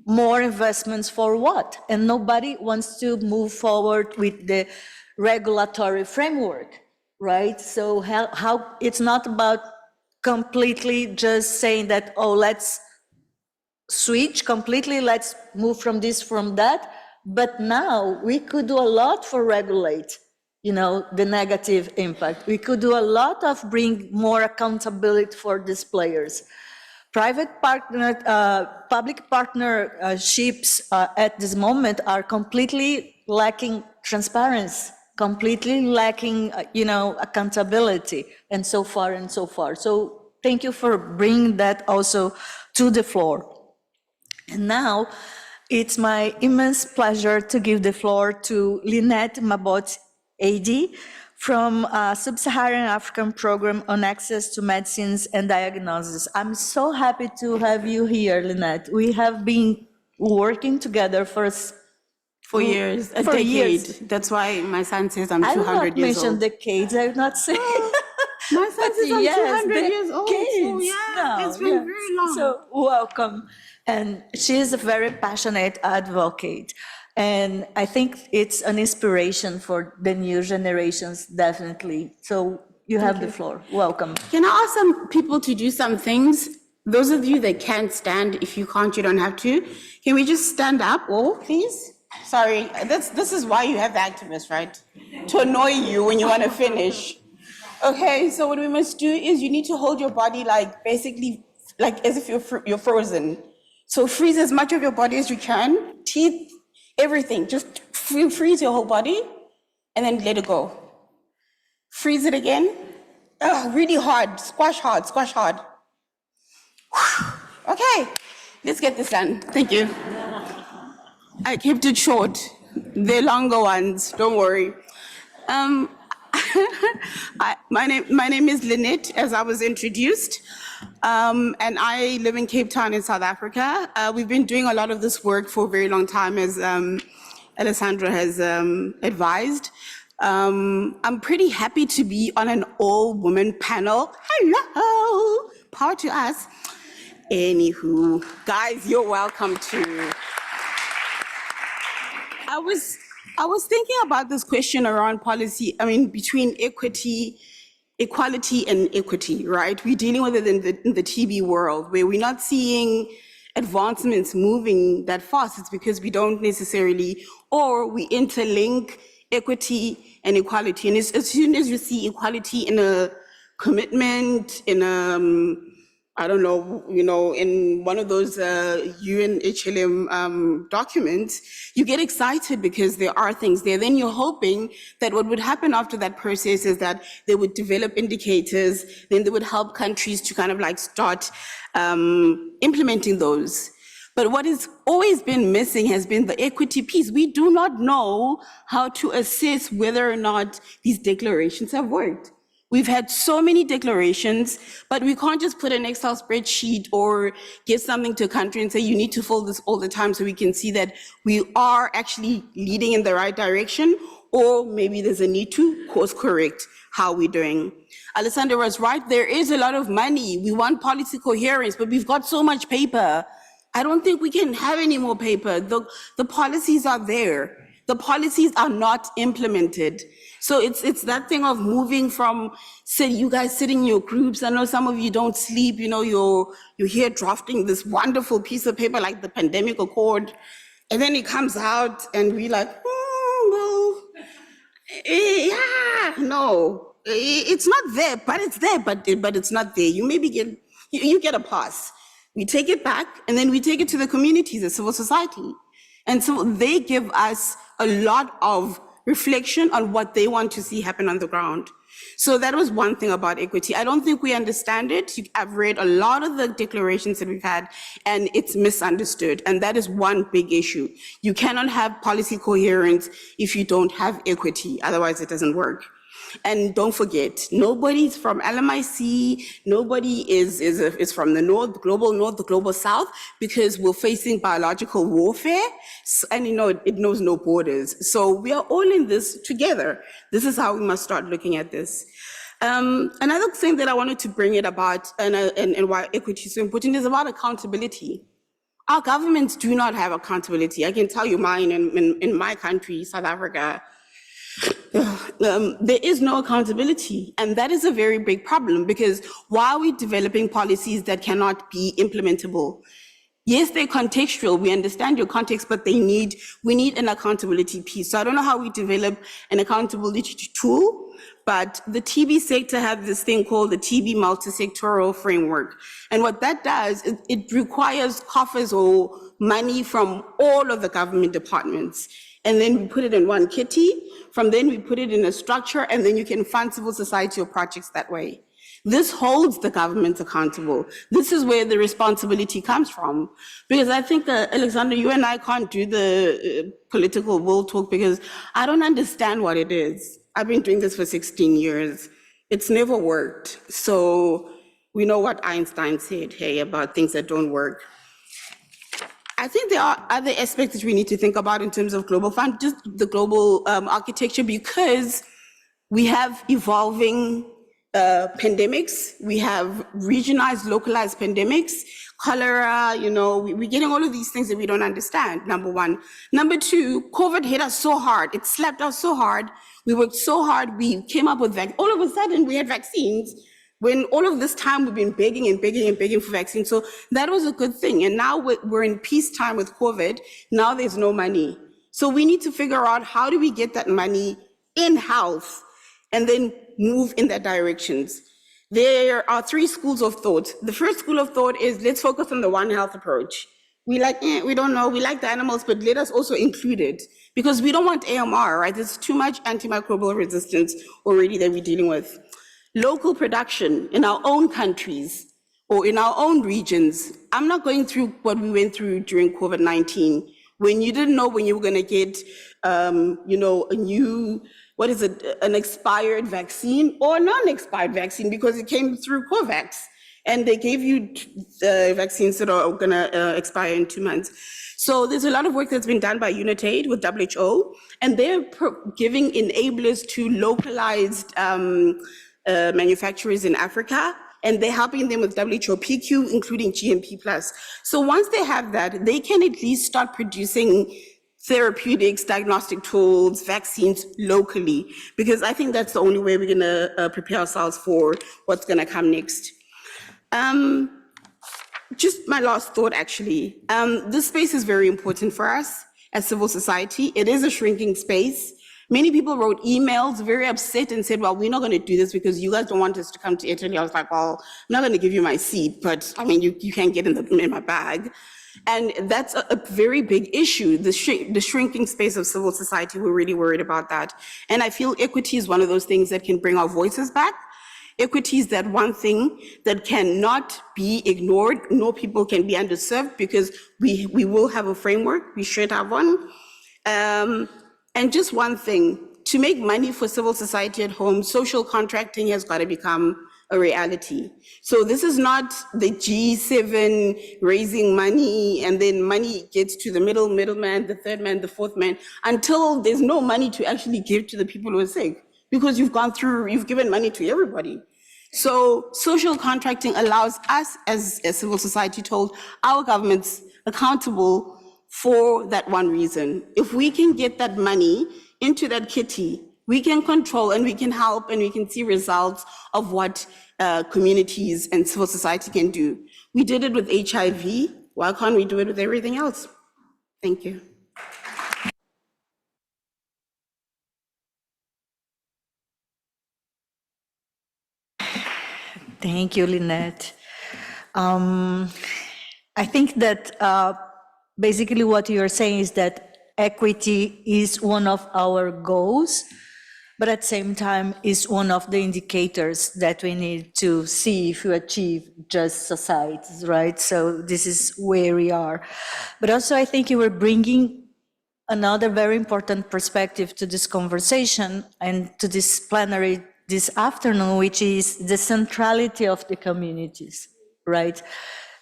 more investments for what? And nobody wants to move forward with the regulatory framework, right? So how it's not about completely just saying that, oh, let's switch completely, let's move from this, from that. But now we could do a lot for regulate, the negative impact. We could do a lot of bring more accountability for these players. Private partner, public partnerships at this moment are completely lacking transparency, completely lacking, accountability, and so far and so far. So thank you for bringing that also to the floor. And now it's my immense pleasure to give the floor to Lynette Mabot, AD, from Sub-Saharan African Program on Access to Medicines and Diagnosis. I'm so happy to have you here, Lynette. We have been working together for years, a decade. Years. That's why my son says I'm 200 years old. I will not mention decades, I will not say. My son says I'm 200 years old, so yeah, it's been very long. So welcome. And she is a very passionate advocate. And I think it's an inspiration for the new generations, definitely. So you have the floor. Welcome. Can I ask some people to do some things? Those of you that can't stand, if you can't, you don't have to. Can we just stand up, all, please? Sorry, this is why you have the activists, right? To annoy you when you want to finish. Okay, so what we must do is you need to hold your body like basically like as if you're frozen. So freeze as much of your body as you can, teeth, everything. Just freeze your whole body and then let it go. Freeze it again. Really hard, squash hard, squash hard. Okay, let's get this done. Thank you. I kept it short. They're longer ones, don't worry. My name is Lynette, as I was introduced, and I live in Cape Town in South Africa. We've been doing a lot of this work for a very long time, as Alessandra has advised. I'm pretty happy to be on an all-woman panel. Hello, power to us. Anywho, guys, you're welcome to. I was thinking about this question around policy, between equality and equity, right? We're dealing with it in the TB world, where we're not seeing advancements moving that fast. It's because we don't necessarily, or we interlink equity and equality. And as soon as you see equality in a commitment, in a, I don't know, in one of those UNHLM documents, you get excited because there are things there. Then you're hoping that what would happen after that process is that they would develop indicators, then they would help countries to kind of like start implementing those. But what has always been missing has been the equity piece. We do not know how to assess whether or not these declarations have worked. We've had so many declarations, but we can't just put an Excel spreadsheet or give something to a country and say, you need to fill this all the time so we can see that we are actually leading in the right direction, or maybe there's a need to course correct how we're doing. Alessandra was right, there is a lot of money. We want policy coherence, but we've got so much paper. I don't think we can have any more paper. The policies are there. The policies are not implemented. So it's that thing of moving from, say, you guys sitting in your groups. I know some of you don't sleep, you're here drafting this wonderful piece of paper like the pandemic accord. And then it comes out and we're like, no, it's not there, but it's there, but it's not there. You maybe you get a pass. We take it back and then we take it to the communities, the civil society. And so they give us a lot of reflection on what they want to see happen on the ground. So that was one thing about equity. I don't think we understand it. I've read a lot of the declarations that we've had, and it's misunderstood. And that is one big issue. You cannot have policy coherence if you don't have equity. Otherwise, it doesn't work. And don't forget, nobody's from LMIC, nobody is from the North, the global South, because we're facing biological warfare, and it knows no borders. So we are all in this together. This is how we must start looking at this. Another thing that I wanted to bring it about, and why equity is so important, is about accountability. Our governments do not have accountability. I can tell you mine in my country, South Africa. There is no accountability, and that is a very big problem, because why are we developing policies that cannot be implementable? Yes, they're contextual, we understand your context, but we need an accountability piece. So I don't know how we develop an accountability tool, but the TB sector have this thing called the TB multi-sectoral framework. And what that does, it requires coffers or money from all of the government departments. And then we put it in one kitty. From then we put it in a structure, and then you can fund civil society or projects that way. This holds the government accountable. This is where the responsibility comes from. Because I think, Alexander, you and I can't do the political will talk because I don't understand what it is. I've been doing this for 16 years. It's never worked. So we know what Einstein said, hey, about things that don't work. I think there are other aspects that we need to think about in terms of global fund, just the global architecture, because we have evolving pandemics, we have regionalized, localized pandemics, cholera, we're getting all of these things that we don't understand, number one. Number two, COVID hit us so hard, it slapped us so hard, we worked so hard, we came up with all of a sudden we had vaccines, When all of this time we've been begging and begging and begging for vaccines. So that was a good thing. And now we're in peacetime with COVID. Now there's no money. So we need to figure out how do we get that money in-house and then move in that directions. There are 3 schools of thought. The first school of thought is let's focus on the One Health approach. We we don't know, we like the animals, but let us also include it because we don't want AMR, right? There's too much antimicrobial resistance already that we're dealing with. Local production in our own countries or in our own regions. I'm not going through what we went through during COVID-19 when you didn't know when you were going to get, a new, an expired vaccine or non-expired vaccine because it came through COVAX and they gave you vaccines that are going to expire in 2 months. So there's a lot of work that's been done by UNITAID with WHO, and they're giving enablers to localized manufacturers in Africa, and they're helping them with WHO PQ, including GMP+. So once they have that, they can at least start producing therapeutics, diagnostic tools, vaccines locally, because I think that's the only way we're gonna prepare ourselves for what's gonna come next. Just my last thought, actually. This space is very important for us as civil society. It is a shrinking space. Many people wrote emails very upset and said, well, we're not going to do this because you guys don't want us to come to Italy. I was like, well, I'm not going to give you my seat, but I mean, you can't get in my bag. And that's a very big issue, the shrinking space of civil society. We're really worried about that. And I feel equity is one of those things that can bring our voices back. Equity is that one thing that cannot be ignored, nor people can be underserved because we will have a framework, we should have one. And just one thing, to make money for civil society at home, social contracting has got to become a reality. So this is not the G7 raising money and then money gets to the middleman, the third man, the fourth man, until there's no money to actually give to the people who are sick because you've given money to everybody. So social contracting allows us as civil society to hold our governments accountable for that one reason. If we can get that money into that kitty, we can control and we can help and we can see results of what communities and civil society can do. We did it with HIV. Why can't we do it with everything else? Thank you. Thank you, Lynette. I think that basically what you're saying is that equity is one of our goals, but at the same time is one of the indicators that we need to see if we achieve just societies, right? So this is where we are. But also I think you were bringing another very important perspective to this conversation and to this plenary this afternoon, which is the centrality of the communities, right?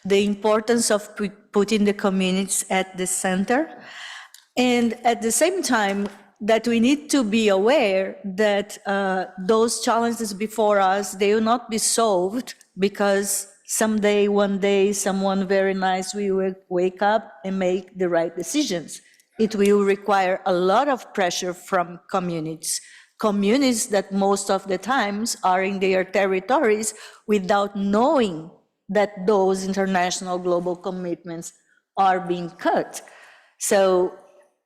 The importance of putting the communities at the center. And at the same time, that we need to be aware that those challenges before us, they will not be solved because someday, one day, someone very nice will wake up and make the right decisions. It will require a lot of pressure from communities that most of the times are in their territories without knowing that those international global commitments are being cut. So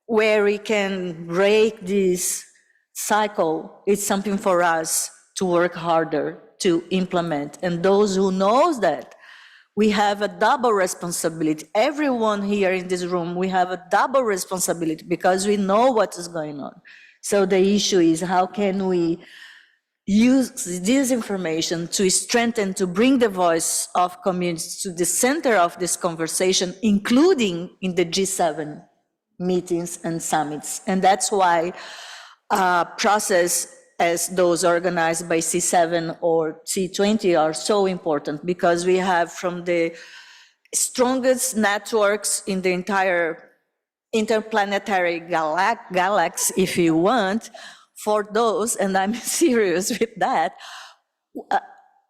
where we can break this cycle, it's something for us to work harder to implement. And those who knows that, we have a double responsibility. Everyone here in this room, we have a double responsibility because we know what is going on. So the issue is how can we use this information to strengthen, to bring the voice of communities to the center of this conversation, including in the G7 meetings and summits. And that's why process as those organized by C7 or C20 are so important, because we have from the strongest networks in the entire interplanetary galaxy, if you want, for those, and I'm serious with that,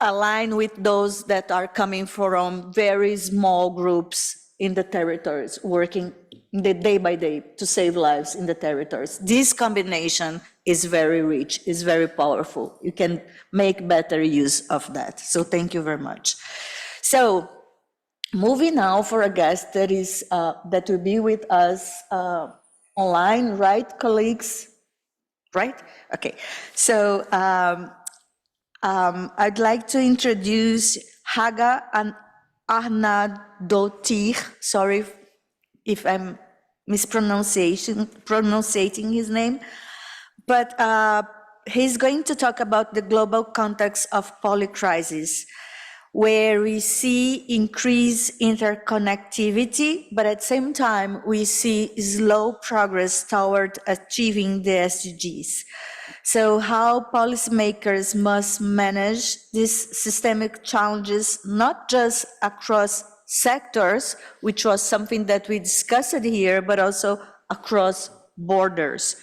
align with those that are coming from very small groups in the territories, working the day by day to save lives in the territories. This combination is very rich, is very powerful. You can make better use of that. So thank you very much. So moving now for a guest that is that will be with us online, right, colleagues? Right? Okay. So I'd like to introduce Haga and Arnadotir. Sorry if I'm pronouncing his name, but he's going to talk about the global context of polycrisis, where we see increased interconnectivity, but at the same time, we see slow progress toward achieving the SDGs. So how policymakers must manage these systemic challenges, not just across sectors, which was something that we discussed here, but also across borders.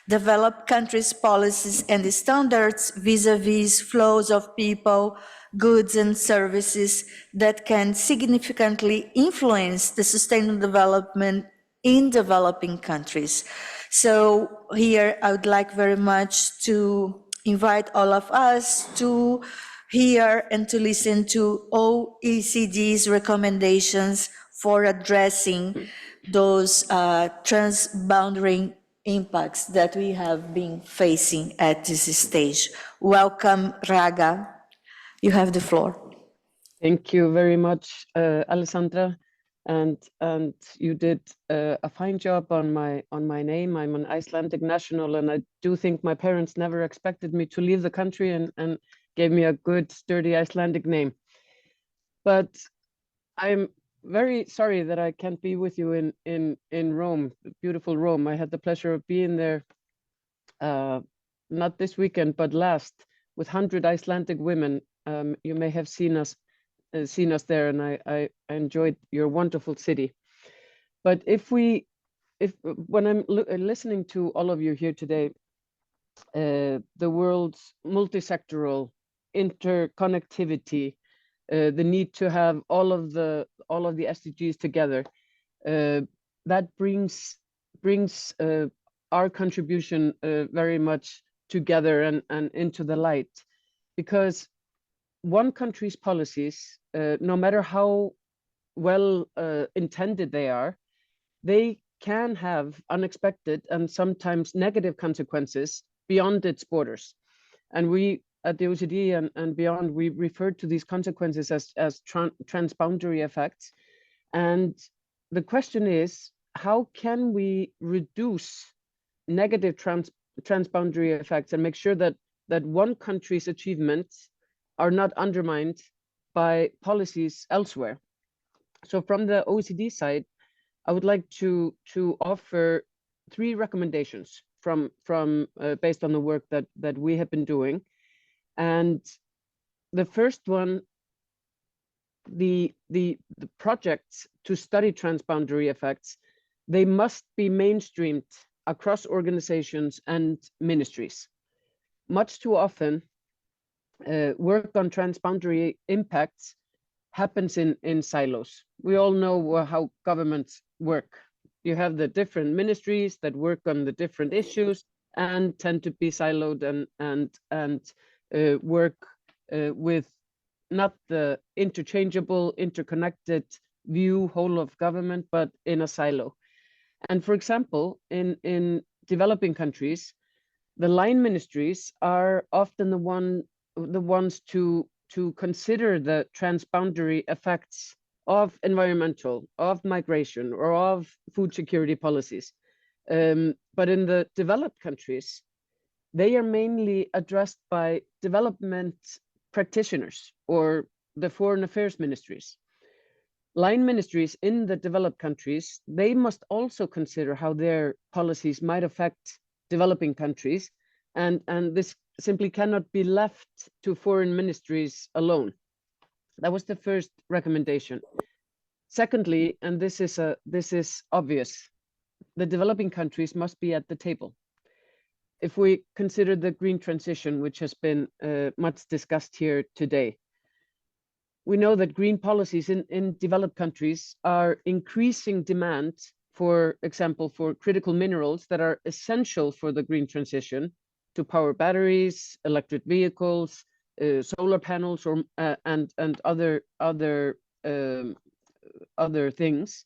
Developed countries' policies and standards vis-à-vis flows of people, goods and services that can significantly influence the sustainable development in developing countries. So here I would like very much to invite all of us to hear and to listen to OECD's recommendations for addressing those transboundary impacts that we have been facing at this stage. Welcome, Raga. You have the floor. Thank you very much, Alessandra, and you did a fine job on my name. I'm an Icelandic national, and I do think my parents never expected me to leave the country and gave me a good, sturdy Icelandic name. But I'm very sorry that I can't be with you in Rome, beautiful Rome. I had the pleasure of being there, not this weekend, but last, with 100 Icelandic women. You may have seen us there, and I enjoyed your wonderful city. But when I'm listening to all of you here today, the world's multi-sectoral interconnectivity, the need to have all of the SDGs together, that brings our contribution very much together and into the light, because one country's policies, no matter how well intended they are, they can have unexpected and sometimes negative consequences beyond its borders. And we at the OECD and beyond, we refer to these consequences as transboundary effects. And the question is, how can we reduce negative transboundary effects and make sure that one country's achievements are not undermined by policies elsewhere? So from the OECD side, I would like to offer 3 recommendations from based on the work that we have been doing. And the first one, the projects to study transboundary effects, they must be mainstreamed across organizations and ministries. Much too often, work on transboundary impacts happens in silos. We all know how governments work. You have the different ministries that work on the different issues and tend to be siloed and work with not the interchangeable, interconnected view whole of government, but in a silo. And for example, in developing countries, the line ministries are often the ones to consider the transboundary effects of environmental, of migration, or of food security policies. But in the developed countries, they are mainly addressed by development practitioners or the foreign affairs ministries. Line ministries in the developed countries, they must also consider how their policies might affect developing countries, and this simply cannot be left to foreign ministries alone. That was the first recommendation. Secondly, and this is obvious, the developing countries must be at the table. If we consider the green transition, which has been much discussed here today, we know that green policies in developed countries are increasing demand, for example, for critical minerals that are essential for the green transition, to power batteries, electric vehicles, solar panels, or and other things.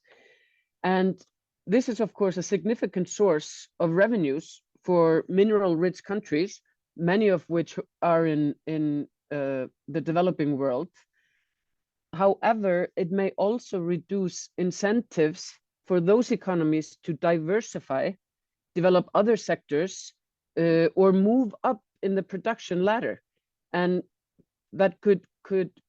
And this is, of course, a significant source of revenues for mineral-rich countries, many of which are in the developing world. However, it may also reduce incentives for those economies to diversify, develop other sectors, or move up in the production ladder. And that could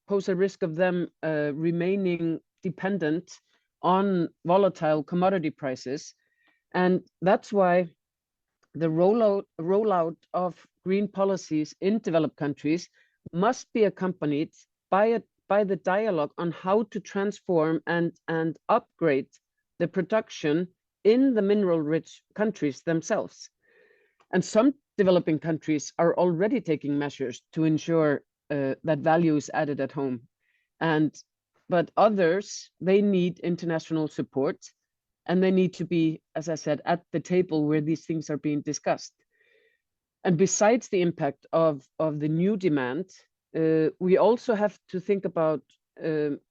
pose a risk of them remaining dependent on volatile commodity prices. And that's why the rollout of green policies in developed countries must be accompanied by the dialogue on how to transform and upgrade the production in the mineral-rich countries themselves. And some developing countries are already taking measures to ensure that value is added at home. But others, they need international support, and they need to be, as I said, at the table where these things are being discussed. And besides the impact of the new demand, we also have to think about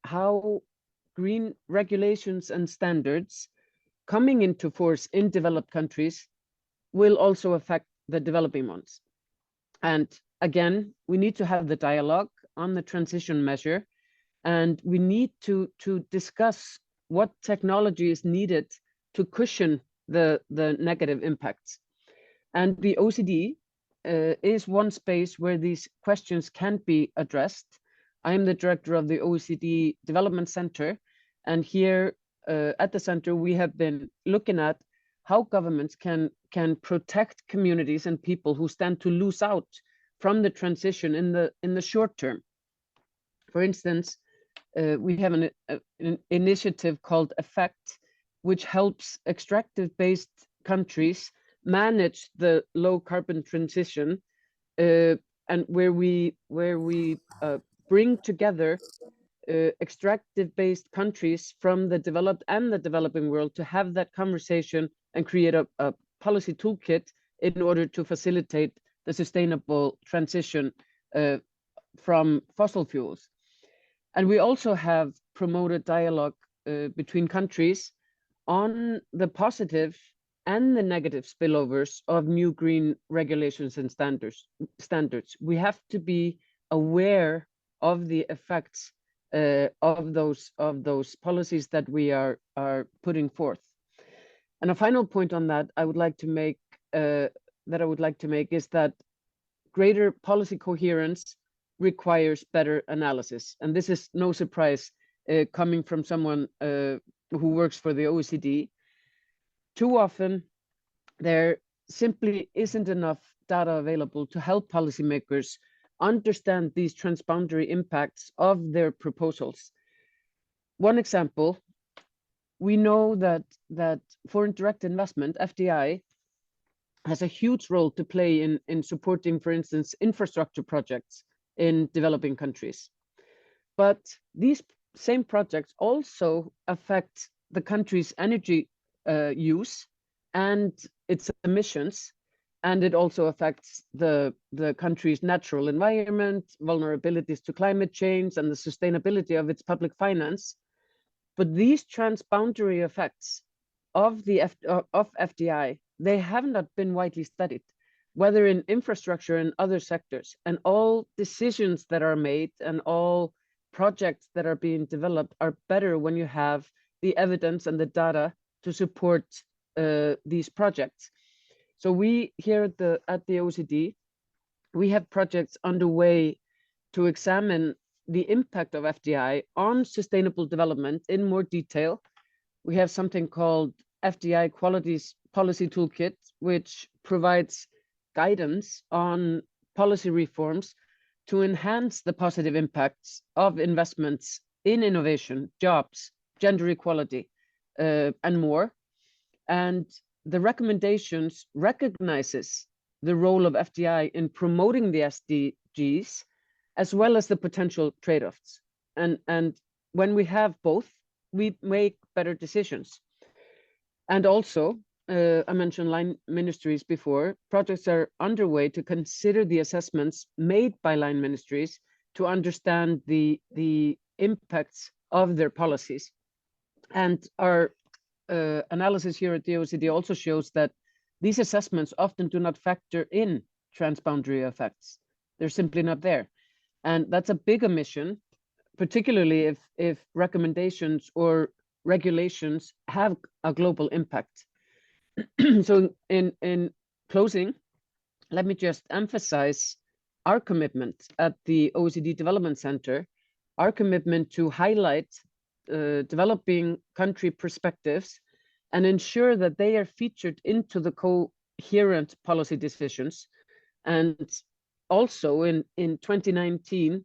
how green regulations and standards coming into force in developed countries will also affect the developing ones. And again, we need to have the dialogue on the transition measure, and we need to discuss what technology is needed to cushion the negative impacts. And the OECD is one space where these questions can be addressed. I am the director of the OECD Development Center, and here at the center we have been looking at how governments can protect communities and people who stand to lose out from the transition in the short term. For instance, we have an initiative called EFFECT, which helps extractive-based countries manage the low carbon transition, and where we bring together extractive-based countries from the developed and the developing world to have that conversation and create a policy toolkit in order to facilitate the sustainable transition from fossil fuels. And we also have promoted dialogue between countries on the positive and the negative spillovers of new green regulations and standards. We have to be aware of the effects of those policies that we are putting forth. And a final point on that I would like to make is that greater policy coherence requires better analysis. And this is no surprise coming from someone who works for the OECD. Too often, there simply isn't enough data available to help policymakers understand these transboundary impacts of their proposals. One example, we know that foreign direct investment, FDI, has a huge role to play in supporting, for instance, infrastructure projects in developing countries. But these same projects also affect the country's energy use and its emissions, and it also affects the country's natural environment, vulnerabilities to climate change, and the sustainability of its public finance. But these transboundary effects of FDI, they have not been widely studied, whether in infrastructure and other sectors. And all decisions that are made and all projects that are being developed are better when you have the evidence and the data to support these projects. So we here at the OECD, we have projects underway to examine the impact of FDI on sustainable development in more detail. We have something called FDI Qualities Policy Toolkit, which provides guidance on policy reforms to enhance the positive impacts of investments in innovation, jobs, gender equality, and more. And the recommendations recognizes the role of FDI in promoting the SDGs, as well as the potential trade-offs. And when we have both, we make better decisions. And also, I mentioned line ministries before. Projects are underway to consider the assessments made by line ministries to understand the impacts of their policies. And our analysis here at the OECD also shows that these assessments often do not factor in transboundary effects. They're simply not there. And that's a big omission, particularly if recommendations or regulations have a global impact. So in closing, let me just emphasize our commitment at the OECD Development Center, our commitment to highlight developing country perspectives and ensure that they are featured into the coherent policy decisions. And also in 2019,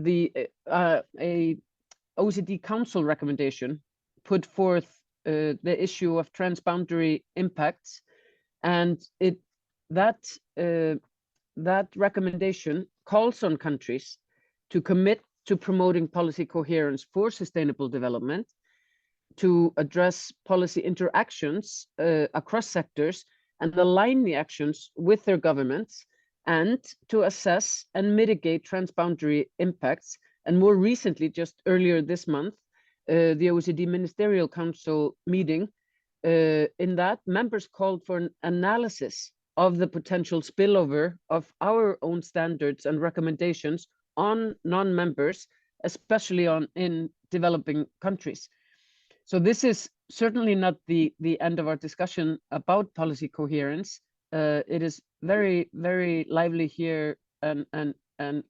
a OECD Council recommendation put forth the issue of transboundary impacts, and that recommendation calls on countries to commit to promoting policy coherence for sustainable development, to address policy interactions across sectors and align the actions with their governments, and to assess and mitigate transboundary impacts. And more recently, just earlier this month, the OECD Ministerial Council meeting, in that members called for an analysis of the potential spillover of our own standards and recommendations on non-members, especially in developing countries. So this is certainly not the end of our discussion about policy coherence. It is very, very lively here and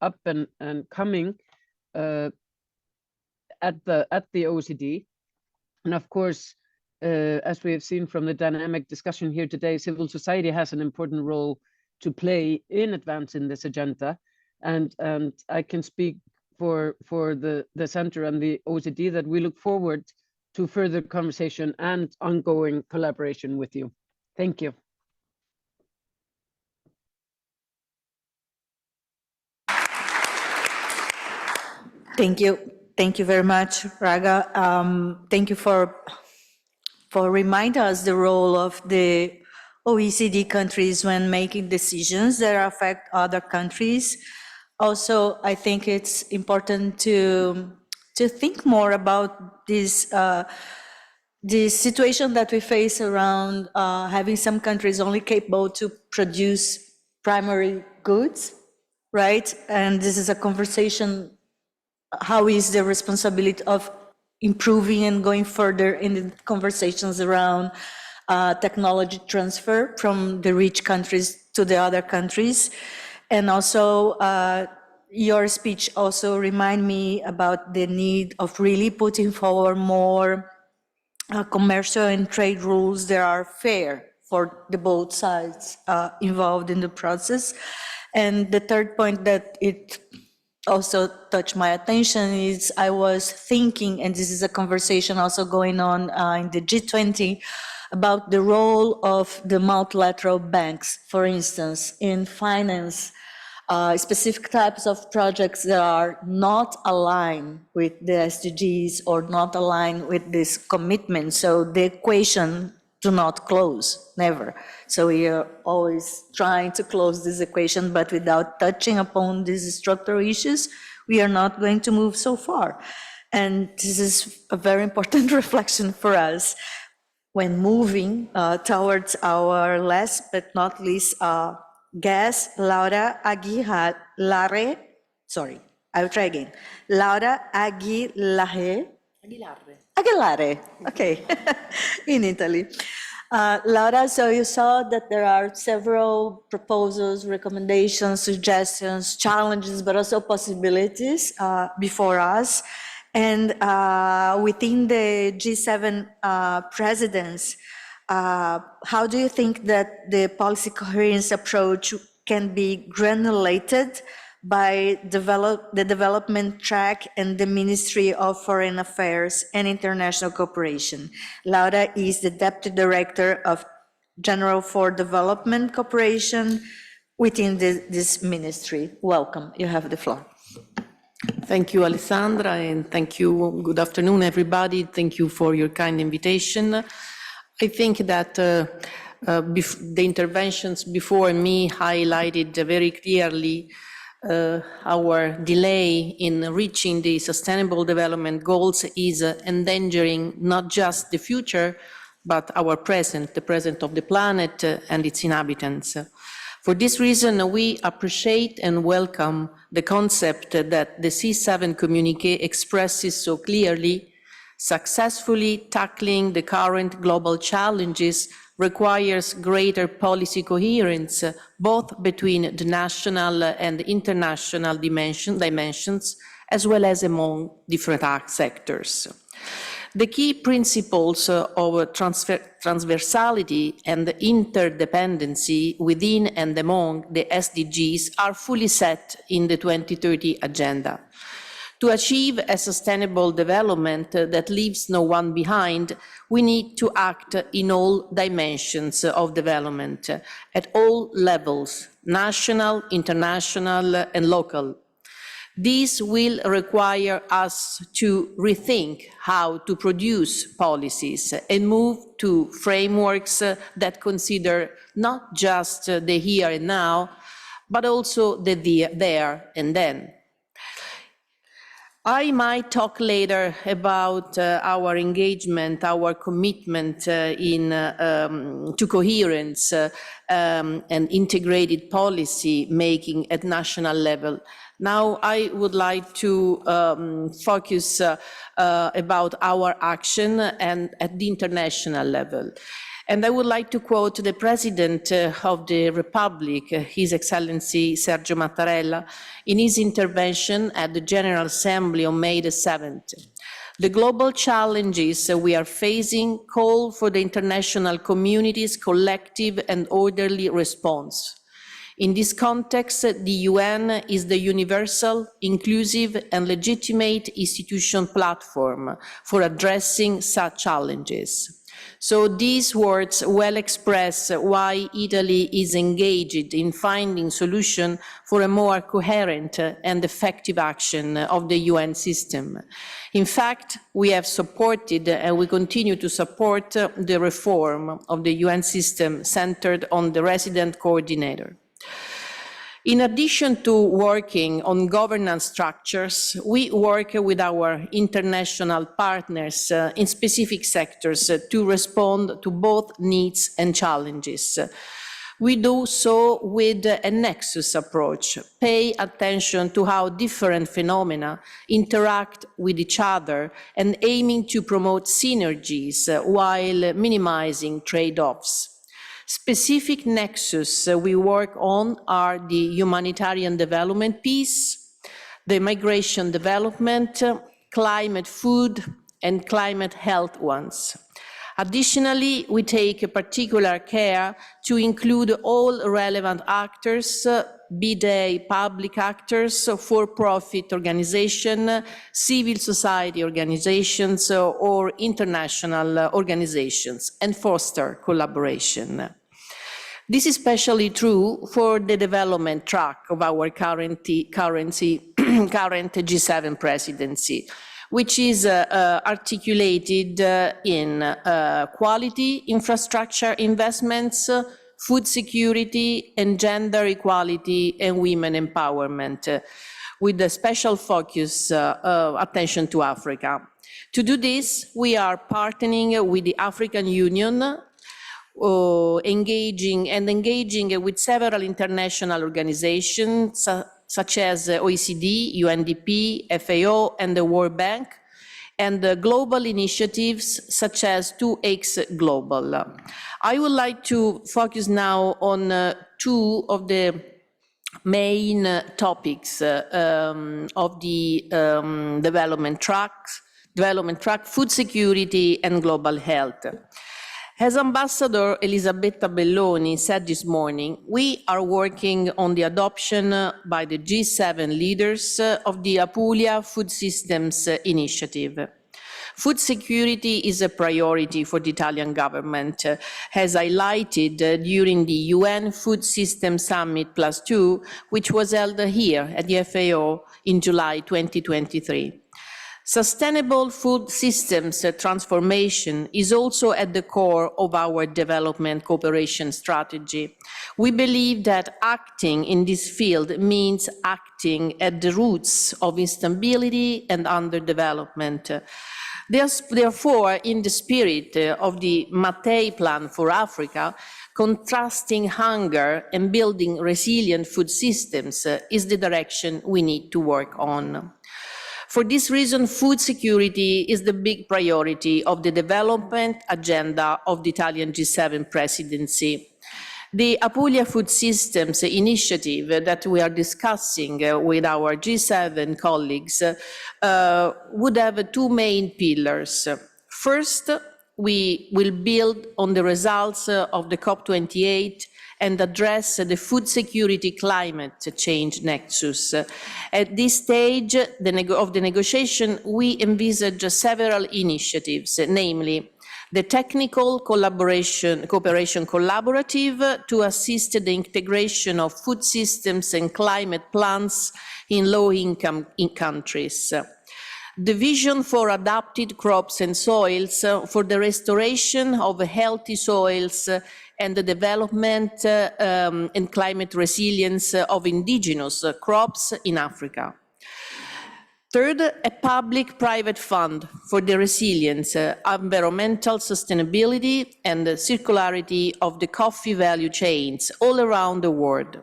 up and coming at the OECD. And of course, as we have seen from the dynamic discussion here today, civil society has an important role to play in advancing this agenda. And I can speak for the Center and the OECD that we look forward to further conversation and ongoing collaboration with you. Thank you. Thank you. Thank you very much, Raga. Thank you for reminding us the role of the OECD countries when making decisions that affect other countries. Also, I think it's important to think more about this situation that we face around having some countries only capable to produce primary goods, right? And this is a conversation. How is the responsibility of improving and going further in the conversations around technology transfer from the rich countries to the other countries? And also, your speech also remind me about the need of really putting forward more commercial and trade rules that are fair for the both sides involved in the process. And the third point that it also touched my attention is I was thinking, and this is a conversation also going on in the G20, about the role of the multilateral banks, for instance, in finance specific types of projects that are not aligned with the SDGs or not aligned with this commitment. So the equation do not close, never. So we are always trying to close this equation, but without touching upon these structural issues, we are not going to move so far. And this is a very important reflection for us when moving towards our last but not least guest, Laura Aguilare. Sorry, I'll try again. Laura Aguilare. Aguilare, okay, in Italy. Laura, so you saw that there are several proposals, recommendations, suggestions, challenges, but also possibilities before us. And within the G7 presidents, how do you think that the policy coherence approach can be granulated by the development track and the Ministry of Foreign Affairs and International Cooperation? Laura is the Deputy Director of General for Development Cooperation within this ministry. Welcome, you have the floor. Thank you, Alessandra, and thank you. Good afternoon, everybody. Thank you for your kind invitation. I think that the interventions before me highlighted very clearly our delay in reaching the Sustainable Development Goals is endangering not just the future, but our present, the present of the planet and its inhabitants. For this reason, we appreciate and welcome the concept that the C7 communique expresses so clearly. Successfully tackling the current global challenges requires greater policy coherence, both between the national and international dimensions, as well as among different sectors. The key principles of transversality and interdependency within and among the SDGs are fully set in the 2030 Agenda. To achieve a sustainable development that leaves no one behind, we need to act in all dimensions of development, at all levels, national, international, and local. This will require us to rethink how to produce policies and move to frameworks that consider not just the here and now, but also the there and then. I might talk later about our engagement, our commitment to coherence and integrated policy making at national level. Now I would like to focus about our action and at the international level. And I would like to quote the President of the Republic, His Excellency Sergio Mattarella, in his intervention at the General Assembly on May the 7th. The global challenges we are facing call for the international community's collective and orderly response. In this context, the UN is the universal, inclusive, and legitimate institution platform for addressing such challenges. So these words well express why Italy is engaged in finding solutions for a more coherent and effective action of the UN system. In fact, we have supported and we continue to support the reform of the UN system centered on the resident coordinator. In addition to working on governance structures, we work with our international partners in specific sectors to respond to both needs and challenges. We do so with a nexus approach, pay attention to how different phenomena interact with each other and aiming to promote synergies while minimizing trade-offs. Specific nexus we work on are the humanitarian development piece, the migration development, climate food, and climate health ones. Additionally, we take particular care to include all relevant actors, be they public actors, for-profit organizations, civil society organizations, or international organizations, and foster collaboration. This is especially true for the development track of our current G7 presidency, which is articulated in quality infrastructure investments, food security, and gender equality and women empowerment, with a special focus attention to Africa. To do this, we are partnering with the African Union, engaging with several international organizations, such as OECD, UNDP, FAO, and the World Bank, and global initiatives such as 2X Global. I would like to focus now on two of the main topics of the development track, food security and global health. As Ambassador Elisabetta Belloni said this morning, we are working on the adoption by the G7 leaders of the Apulia Food Systems Initiative. Food security is a priority for the Italian government, as highlighted during the UN Food System Summit +2, which was held here at the FAO in July 2023. Sustainable food systems transformation is also at the core of our development cooperation strategy. We believe that acting in this field means acting at the roots of instability and underdevelopment. Therefore, in the spirit of the Mattei Plan for Africa, contrasting hunger and building resilient food systems is the direction we need to work on. For this reason, food security is the big priority of the development agenda of the Italian G7 presidency. The Apulia Food Systems initiative that we are discussing with our G7 colleagues would have two main pillars. First, we will build on the results of the COP28 and address the food security climate change nexus. At this stage of the negotiation, we envisage several initiatives, namely the technical cooperation collaborative to assist the integration of food systems and climate plans in low-income countries. The vision for adapted crops and soils for the restoration of healthy soils and the development and climate resilience of indigenous crops in Africa. Third, a public-private fund for the resilience, environmental sustainability and the circularity of the coffee value chains all around the world.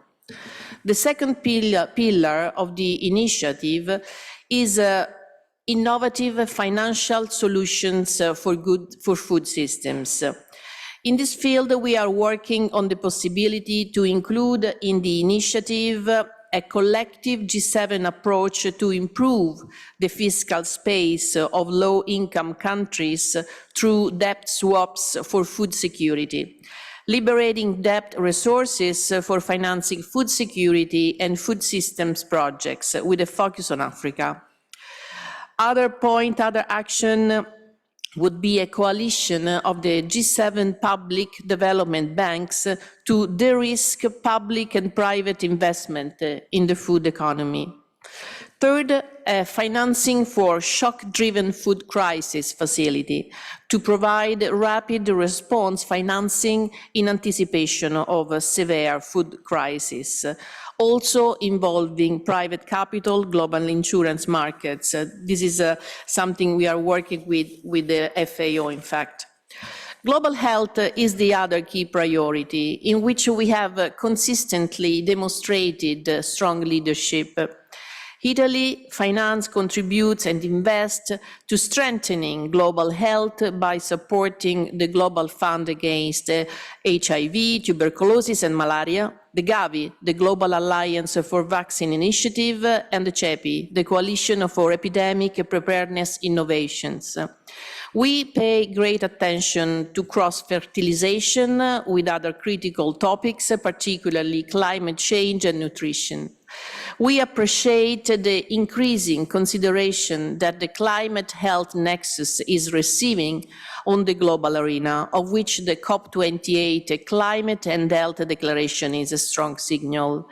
The second pillar of the initiative is innovative financial solutions for food systems. In this field, we are working on the possibility to include in the initiative a collective G7 approach to improve the fiscal space of low-income countries through debt swaps for food security, liberating debt resources for financing food security and food systems projects with a focus on Africa. Other action would be a coalition of the G7 public development banks to de-risk public and private investment in the food economy. Third, financing for shock-driven food crisis facility to provide rapid response financing in anticipation of a severe food crisis, also involving private capital, global insurance markets. This is something we are working with the FAO, in fact. Global health is the other key priority in which we have consistently demonstrated strong leadership. Italy finance, contributes and invests to strengthening global health by supporting the Global Fund Against HIV, tuberculosis and malaria, the Gavi, the Global Alliance for Vaccine Initiative, and the CEPI, the Coalition for Epidemic Preparedness Innovations. We pay great attention to cross-fertilization with other critical topics, particularly climate change and nutrition. We appreciate the increasing consideration that the climate health nexus is receiving on the global arena, of which the COP28 Climate and Health Declaration is a strong signal.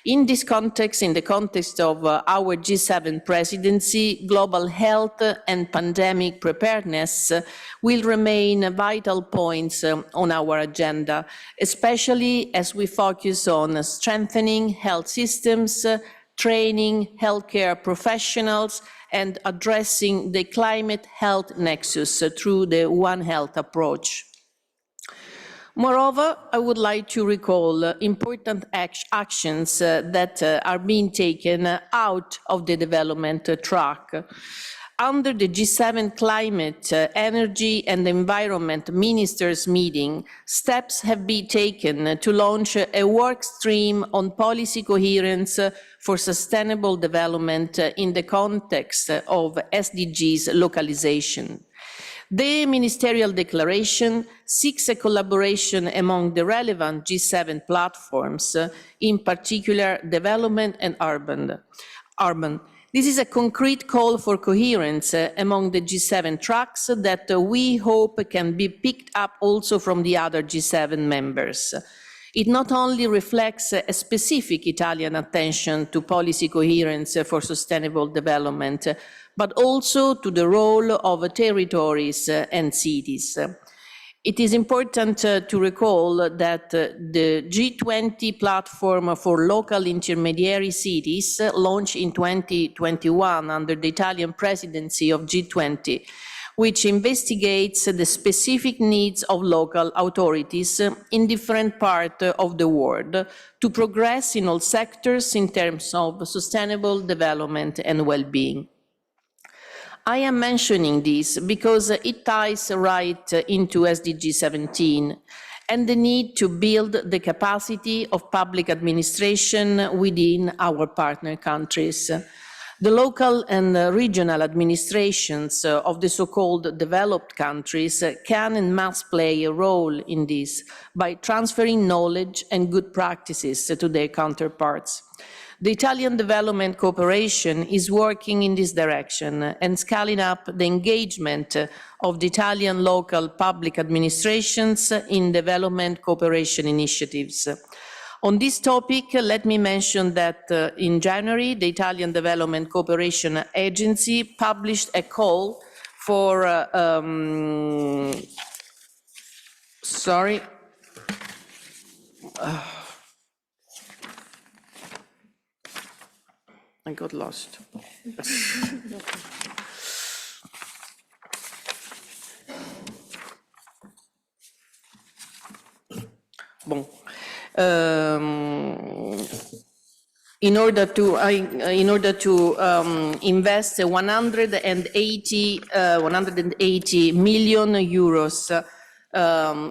In this context, in the context of our G7 presidency, global health and pandemic preparedness will remain vital points on our agenda, especially as we focus on strengthening health systems, training healthcare professionals, and addressing the climate health nexus through the One Health approach. Moreover, I would like to recall important actions that are being taken out of the development track. Under the G7 Climate, Energy and Environment Ministers meeting, steps have been taken to launch a work stream on policy coherence for sustainable development in the context of SDGs localization. The ministerial declaration seeks a collaboration among the relevant G7 platforms, in particular development and urban. This is a concrete call for coherence among the G7 tracks that we hope can be picked up also from the other G7 members. It not only reflects a specific Italian attention to policy coherence for sustainable development, but also to the role of territories and cities. It is important to recall that the G20 platform for local intermediary cities, launched in 2021 under the Italian presidency of G20, which investigates the specific needs of local authorities in different parts of the world to progress in all sectors in terms of sustainable development and well-being. I am mentioning this because it ties right into SDG 17 and the need to build the capacity of public administration within our partner countries. The local and regional administrations of the so-called developed countries can and must play a role in this by transferring knowledge and good practices to their counterparts. The Italian development cooperation is working in this direction and scaling up the engagement of the Italian local public administrations in development cooperation initiatives. On this topic, let me mention that in January, the Italian Development Cooperation Agency published a call for, I got lost. Bon. In order to invest 180 million euros,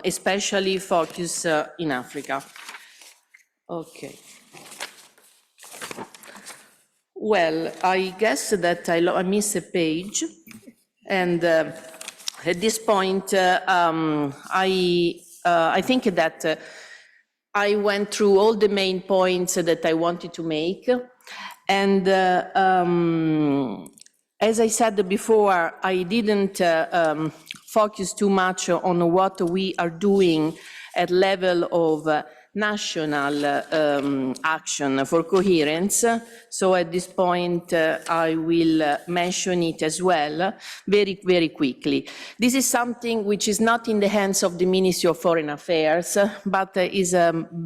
especially focus in Africa. Okay. Well, I guess that I missed a page, and at this point, I think that I went through all the main points that I wanted to make, and as I said before, I didn't focus too much on what we are doing at level of national action for coherence. So at this point, I will mention it as well very, very quickly. This is something which is not in the hands of the Ministry of Foreign Affairs, but is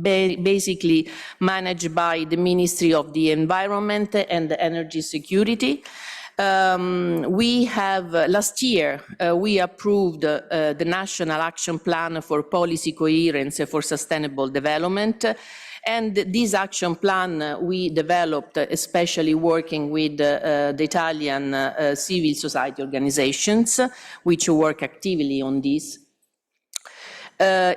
basically managed by the Ministry of the Environment and Energy Security. We have, last year, we approved the National Action Plan for Policy Coherence for Sustainable Development. And this action plan we developed, especially working with the Italian civil society organizations, which work actively on this.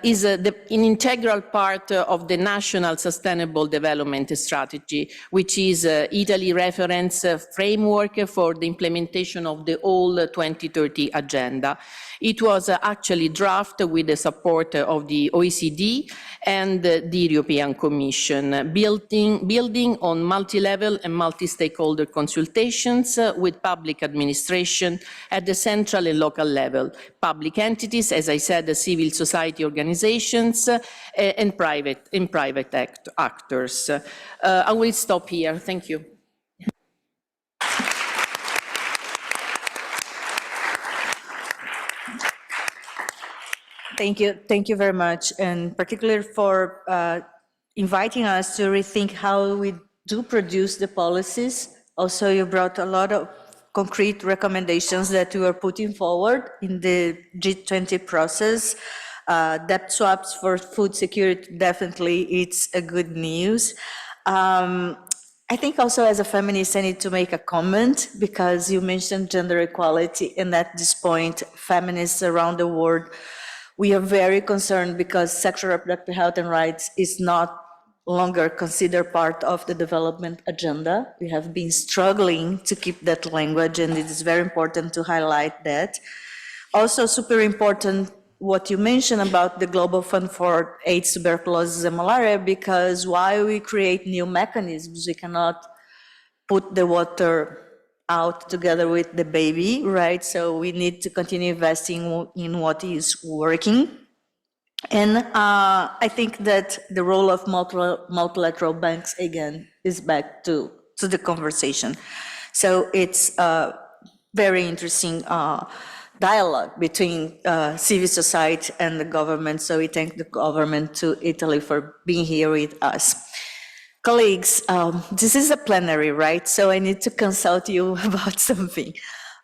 Is an integral part of the National Sustainable Development Strategy, which is Italy reference framework for the implementation of the whole 2030 agenda. It was actually drafted with the support of the OECD and the European Commission, building on multi-level and multi-stakeholder consultations with public administration at the central and local level, public entities, as I said, the civil society organizations, and private actors. I will stop here. Thank you. Thank you very much, and particularly for inviting us to rethink how we do produce the policies. Also, you brought a lot of concrete recommendations that we are putting forward in the G20 process. Debt swaps for food security, definitely, it's a good news. I think also as a feminist, I need to make a comment because you mentioned gender equality, and at this point, feminists around the world, we are very concerned because sexual reproductive health and rights is not longer considered part of the development agenda. We have been struggling to keep that language, and it is very important to highlight that. Also super important what you mentioned about the Global Fund for AIDS, tuberculosis, and malaria, because while we create new mechanisms, we cannot put the water out together with the baby, right? So we need to continue investing in what is working. And I think that the role of multilateral banks, again, is back to the conversation. So it's a very interesting dialogue between civil society and the government. So we thank the government to Italy for being here with us. Colleagues, this is a plenary, right? So I need to consult you about something,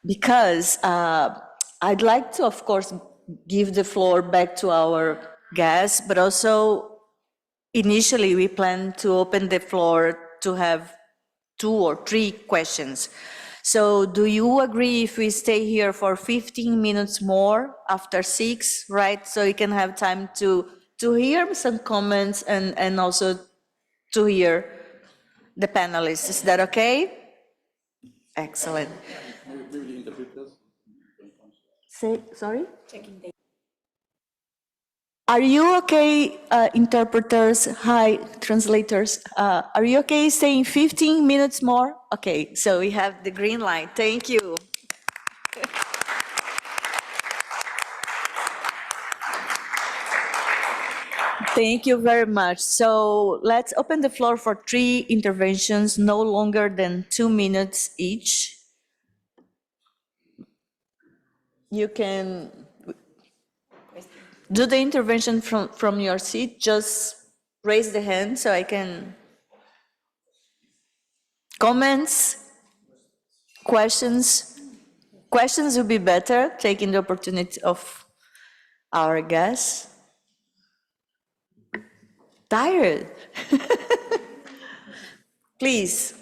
because I'd like to, of course, give the floor back to our guests, but also initially we plan to open the floor to have 2 or 3 questions. So do you agree if we stay here for 15 minutes more after 6, right? So you can have time to hear some comments and also to hear the panelists. Is that okay? Excellent. Say, sorry? Are you okay, interpreters? Hi, translators. Are you okay staying 15 minutes more? Okay, so we have the green light. Thank you. Thank you very much. So let's open the floor for 3 interventions, no longer than 2 minutes each. You can do the intervention from your seat. Just raise the hand so I can. Comments? Questions? Questions will be better, taking the opportunity of our guests. Tired? Please,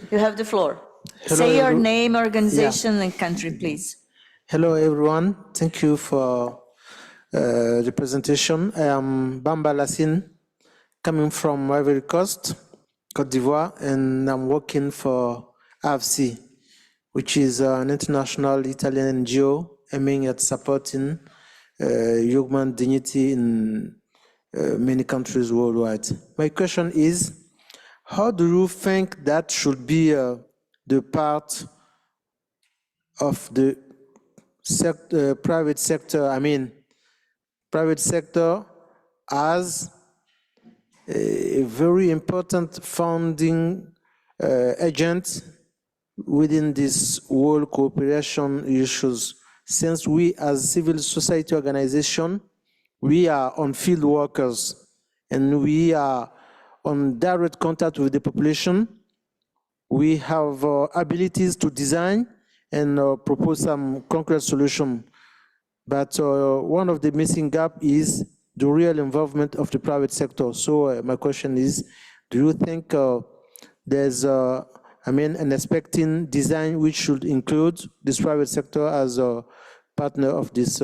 you have the floor. Hello, Say your name, organization, and country, please. Hello, everyone. Thank you for the presentation. I am Bamba Lassine, coming from Ivory Coast, Côte d'Ivoire, and I'm working for AFC, which is an international Italian NGO aiming at supporting human dignity in many countries worldwide. My question is, how do you think that should be the part of the private sector? I mean, private sector as a very important founding agent within this world cooperation issues. Since we as civil society organization, we are on field workers and we are on direct contact with the population. We have abilities to design and propose some concrete solution. But one of the missing gap is the real involvement of the private sector. So my question is, do you think there's an expecting design which should include this private sector as a partner of this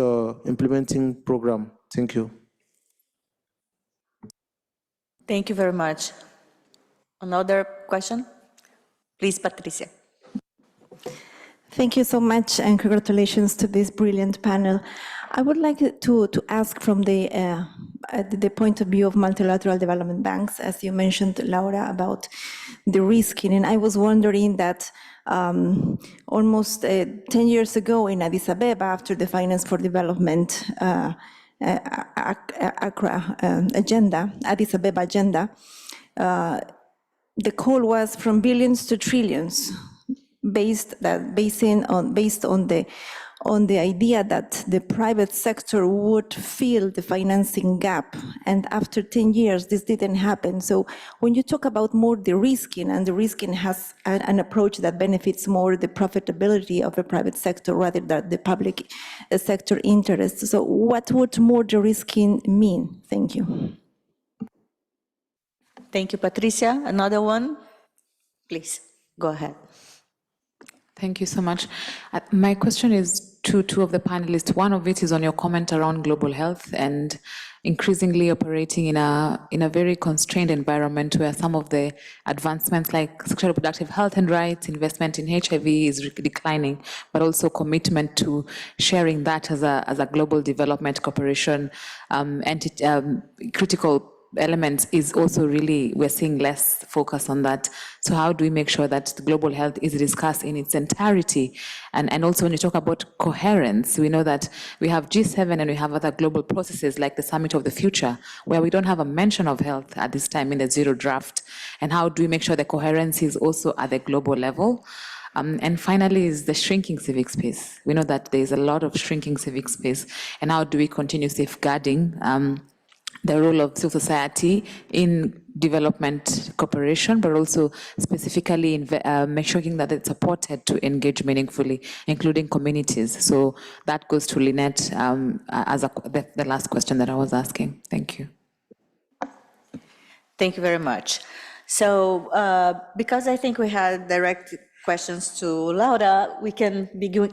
implementing program? Thank you. Thank you very much. Another question? Please, Patricia. Thank you so much, and congratulations to this brilliant panel. I would like to ask from the point of view of multilateral development banks, as you mentioned, Laura, about the risking. And I was wondering that almost 10 years ago in Addis Ababa, after the Finance for Development Addis Ababa agenda, the call was from billions to trillions, based on the idea that the private sector would fill the financing gap. And after 10 years, this didn't happen. So when you talk about more de-risking, and de-risking has an approach that benefits more the profitability of the private sector rather than the public sector interest. So what would more de-risking mean? Thank you. Thank you, Patricia. Another one? Please, go ahead. Thank you so much. My question is to two of the panelists. One of it is on your comment around global health and increasingly operating in a very constrained environment where some of the advancements like sexual reproductive health and rights, investment in HIV is declining, but also commitment to sharing that as a global development cooperation critical elements is also really, we're seeing less focus on that. So how do we make sure that the global health is discussed in its entirety? And also when you talk about coherence, we know that we have G7 and we have other global processes like the Summit of the Future, where we don't have a mention of health at this time in the zero draft. And how do we make sure the coherence is also at the global level? And finally is the shrinking civic space. We know that there's a lot of shrinking civic space, and how do we continue safeguarding the role of civil society in development cooperation, but also specifically in making that it's supported to engage meaningfully, including communities. So that goes to Lynette as the last question that I was asking. Thank you. Thank you very much. So because I think we had direct questions to Laura, we can begin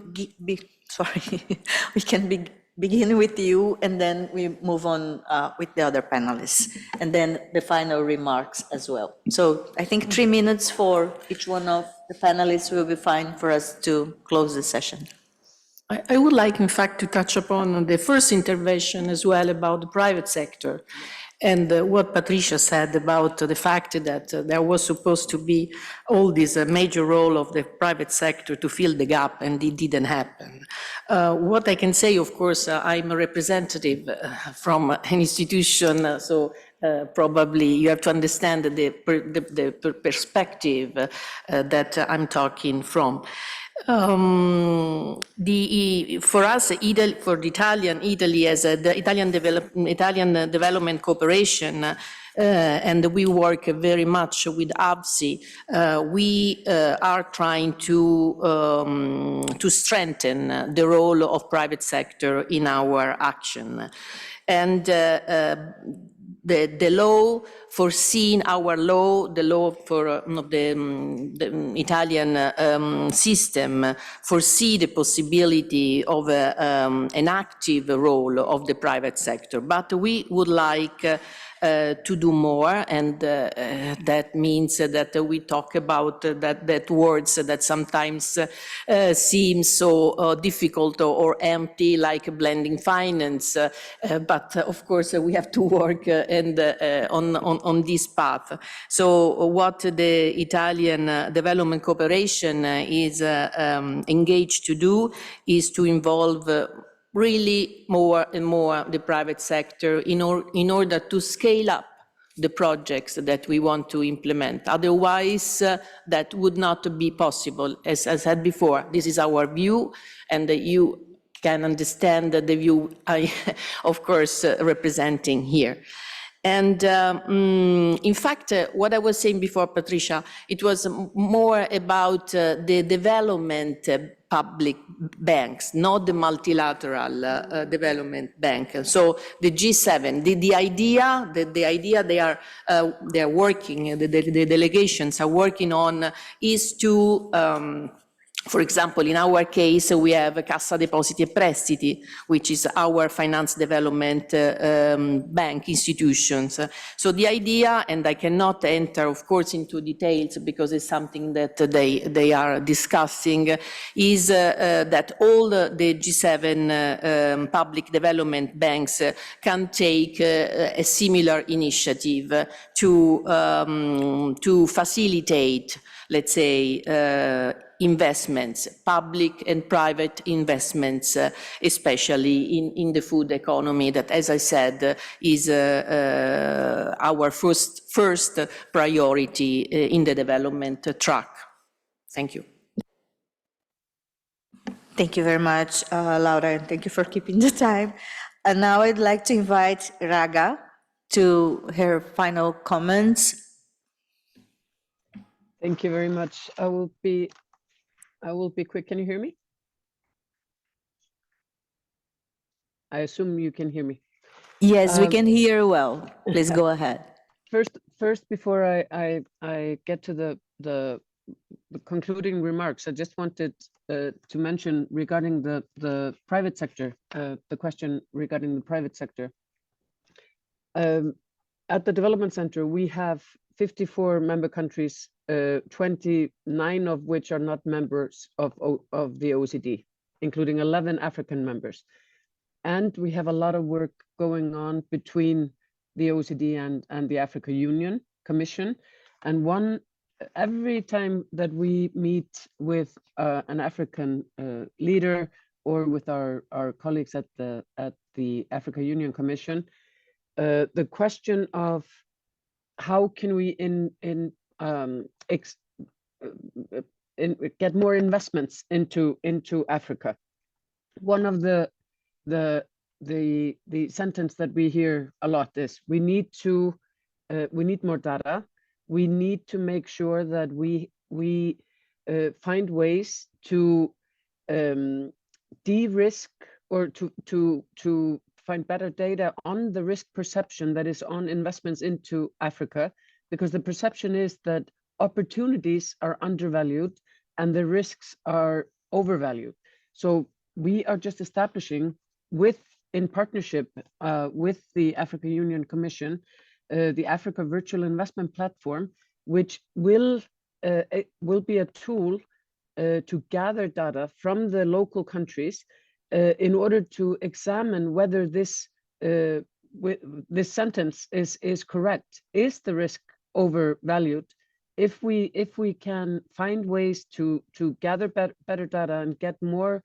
with you, and then we move on with the other panelists, and then the final remarks as well. So I think 3 minutes for each one of the panelists will be fine for us to close the session. I would like, in fact, to touch upon the first intervention as well about the private sector, and what Patricia said about the fact that there was supposed to be all this major role of the private sector to fill the gap, and it didn't happen. What I can say, of course, I'm a representative from an institution, so probably you have to understand the perspective that I'm talking from. For us, for Italy as the Italian Development Cooperation, and we work very much with ABSI, we are trying to strengthen the role of private sector in our action. And the law foreseen, our law, the law for the Italian system, foresee the possibility of an active role of the private sector. But we would like to do more, and that means that we talk about that words that sometimes seem so difficult or empty, like blending finance. But of course, we have to work on this path. So what the Italian Development Cooperation is engaged to do is to involve really more and more the private sector in order to scale up the projects that we want to implement. Otherwise, that would not be possible. As I said before, this is our view, and you can understand the view I, of course, representing here. And in fact, what I was saying before, Patricia, it was more about the development public banks, not the multilateral development bank. So the G7, the idea they are working, the delegations are working on is to for example, in our case, we have Cassa Depositi e Prestiti, which is our finance development bank institutions. So the idea, and I cannot enter, of course, into details because it's something that they are discussing, is that all the G7 public development banks can take a similar initiative to facilitate, let's say, investments, public and private investments, especially in the food economy, that, as I said, is our first priority in the development track. Thank you. Thank you very much, Laura, and thank you for keeping the time. And now I'd like to invite Raga to her final comments. Thank you very much. I will be quick. Can you hear me? I assume you can hear me. Yes, we can hear well. Please go ahead. First, before I get to the concluding remarks, I just wanted to mention regarding the private sector, the question regarding the private sector. At the Development Center, we have 54 member countries, 29 of which are not members of the OECD, including 11 African members. And we have a lot of work going on between the OECD and the Africa Union Commission. And every time that we meet with an African leader or with our colleagues at the Africa Union Commission, the question of how can we get more investments into Africa. One of the sentence that we hear a lot is we need more data. We need to make sure that we find ways to de-risk or to find better data on the risk perception that is on investments into Africa, because the perception is that opportunities are undervalued and the risks are overvalued. So we are just establishing, in partnership with the Africa Union Commission, the Africa Virtual Investment Platform, which will be a tool to gather data from the local countries in order to examine whether this sentence is correct. Is the risk overvalued? If we can find ways to gather better data and get more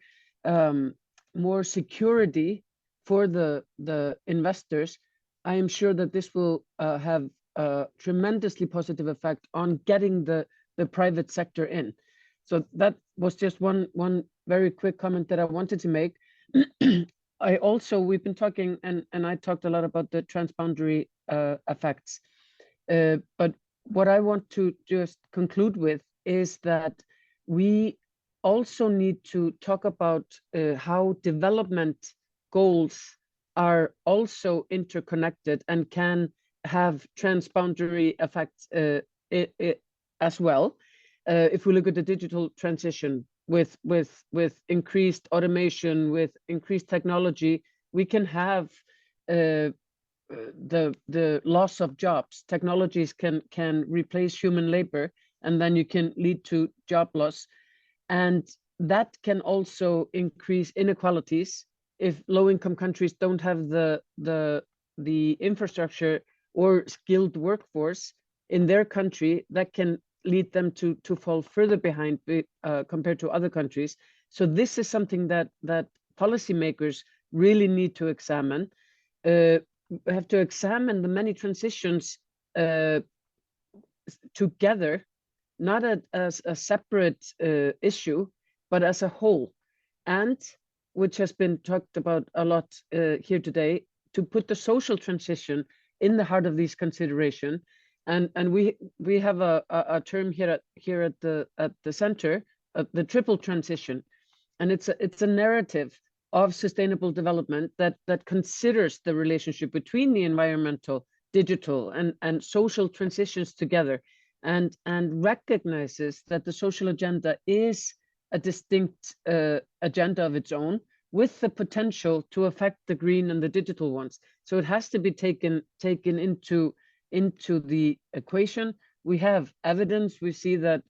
security for the investors, I am sure that this will have a tremendously positive effect on getting the private sector in. So that was just one very quick comment that I wanted to make. We've been talking, and I talked a lot about the transboundary effects. But what I want to just conclude with is that we also need to talk about how development goals are also interconnected and can have transboundary effects as well. If we look at the digital transition with increased automation, with increased technology, we can have the loss of jobs. Technologies can replace human labor, and then you can lead to job loss. And that can also increase inequalities. If low-income countries don't have the infrastructure or skilled workforce in their country, that can lead them to fall further behind compared to other countries. So this is something that policymakers really need to examine. We have to examine the many transitions together, not as a separate issue, but as a whole. And which has been talked about a lot here today, to put the social transition in the heart of these considerations. And we have a term here at the center, the triple transition, and it's a narrative of sustainable development that considers the relationship between the environmental, digital, and social transitions together, and recognizes that the social agenda is a distinct agenda of its own, with the potential to affect the green and the digital ones. So it has to be taken into the equation. We have evidence. We see that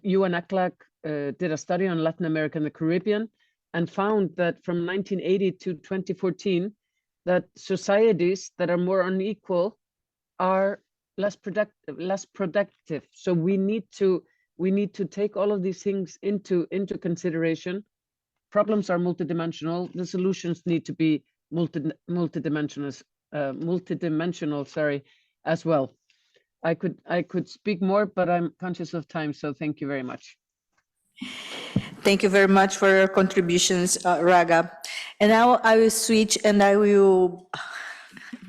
UNECLAC did a study on Latin America and the Caribbean and found that from 1980 to 2014, that societies that are more unequal are less productive. So we need to take all of these things into consideration. Problems are multidimensional. The solutions need to be multidimensional, as well. I could speak more, but I'm conscious of time, so thank you very much. Thank you very much for your contributions, Raga. And now I will switch and I will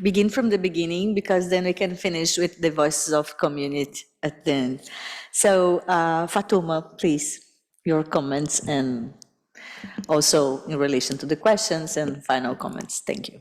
begin from the beginning, because then we can finish with the voices of community at the end. So Fatuma, please, your comments, and also in relation to the questions and final comments. Thank you.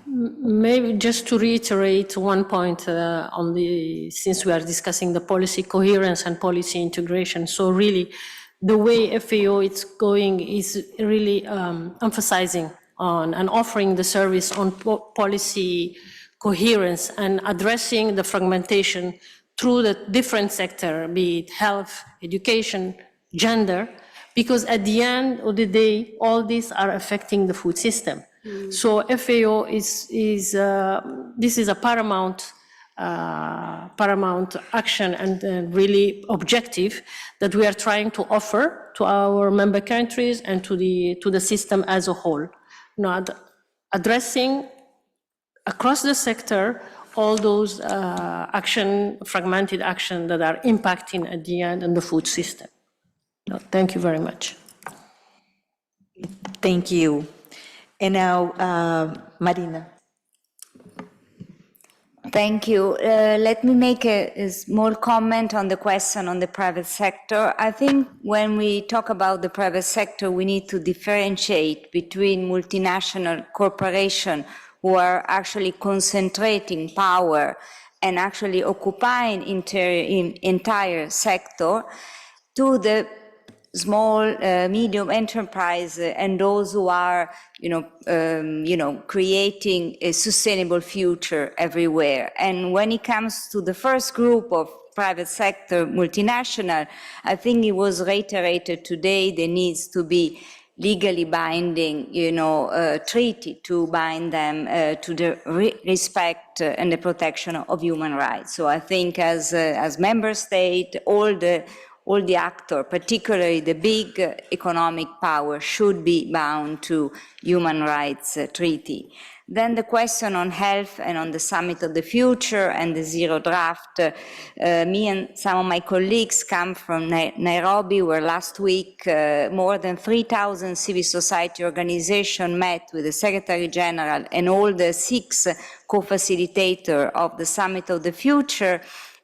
Maybe just to reiterate one point since we are discussing the policy coherence and policy integration. So really, the way FAO is going is really emphasizing on and offering the service on policy coherence and addressing the fragmentation through the different sector, be it health, education, gender, because at the end of the day, all these are affecting the food system. So FAO this is a paramount action and really objective that we are trying to offer to our member countries and to the system as a whole. Not addressing across the sector all those fragmented action that are impacting at the end on the food system. No, thank you very much. Thank you. And now, Marina. Thank you. Let me make a small comment on the question on the private sector. I think when we talk about the private sector, we need to differentiate between multinational corporations who are actually concentrating power and actually occupying entire sector to the small, medium enterprise and those who are, creating a sustainable future everywhere. And when it comes to the first group of private sector multinational, I think it was reiterated today there needs to be legally binding, treaty to bind them to the respect and the protection of human rights. So I think as member state, all the actors, particularly the big economic power, should be bound to human rights treaty. Then the question on health and on the Summit of the Future and the Zero Draft. Me and some of my colleagues come from Nairobi, where last week more than 3,000 civil society organizations met with the Secretary General and all the 6 co-facilitators of the Summit of the Future.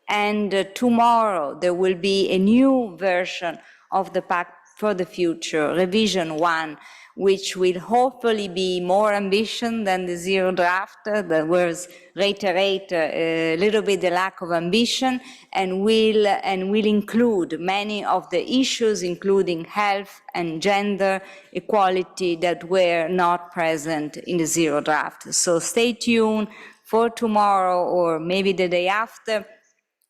And tomorrow there will be a new version of the Pact for the Future, Revision 1, which will hopefully be more ambitious than the Zero Draft, that was reiterate a little bit the lack of ambition, and will include many of the issues, including health and gender equality, that were not present in the Zero Draft. So stay tuned for tomorrow or maybe the day after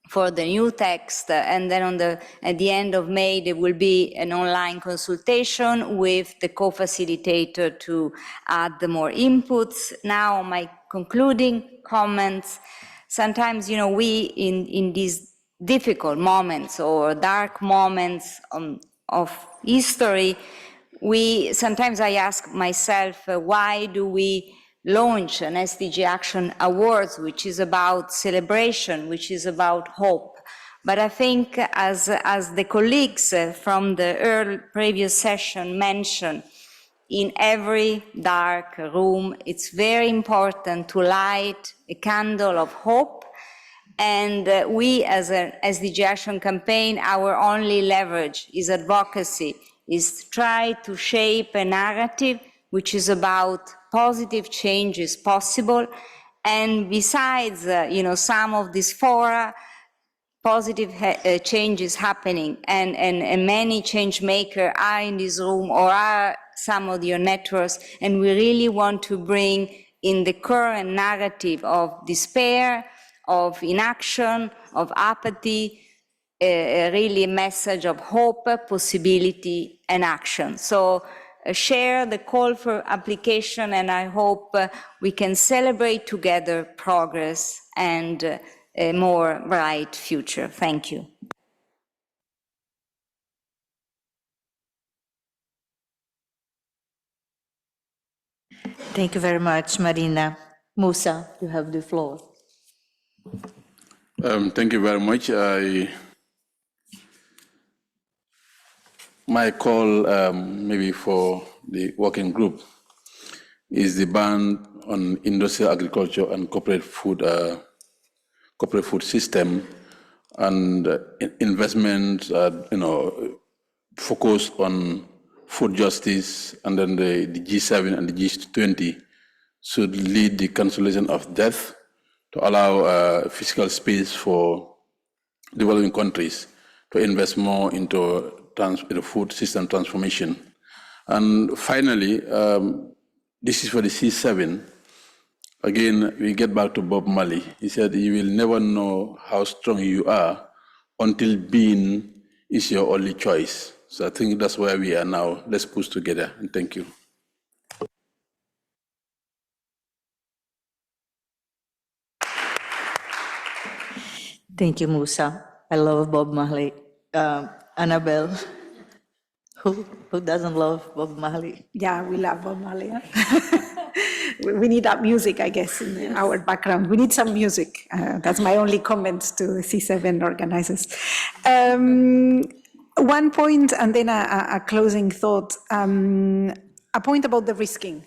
for the new text, and then at the end of May there will be an online consultation with the co-facilitator to add the more inputs. Now my concluding comments. Sometimes, we in these difficult moments or dark moments of history, sometimes I ask myself, why do we launch an SDG Action Awards, which is about celebration, which is about hope? But I think, as the colleagues from the previous session mentioned, in every dark room, it's very important to light a candle of hope. And we, as an SDG Action campaign, our only leverage is advocacy, is try to shape a narrative which is about positive change is possible. And besides, some of these fora, positive changes happening, and many change makers are in this room or are some of your networks, and we really want to bring in the current narrative of despair, of inaction, of apathy, really a message of hope, possibility, and action. So share the call for application, and I hope we can celebrate together progress and a more bright future. Thank you. Thank you very much, Marina. Musa, you have the floor. Thank you very much. My call, maybe for the working group, is the ban on industrial agriculture and corporate food system, and investment, focused on food justice, and then the G7 and the G20 should lead the cancellation of death to allow fiscal space for developing countries to invest more into the food system transformation. And finally, this is for the C7. Again, we get back to Bob Marley. He said, "You will never know how strong you are until being is your only choice." So I think that's where we are now. Let's push together, and thank you. Thank you, Musa. I love Bob Marley. Annabelle, who doesn't love Bob Marley? Yeah, we love Bob Marley. We need that music, I guess, in our background. We need some music. That's my only comment to the C7 organizers. One point and then a closing thought. A point about the risking.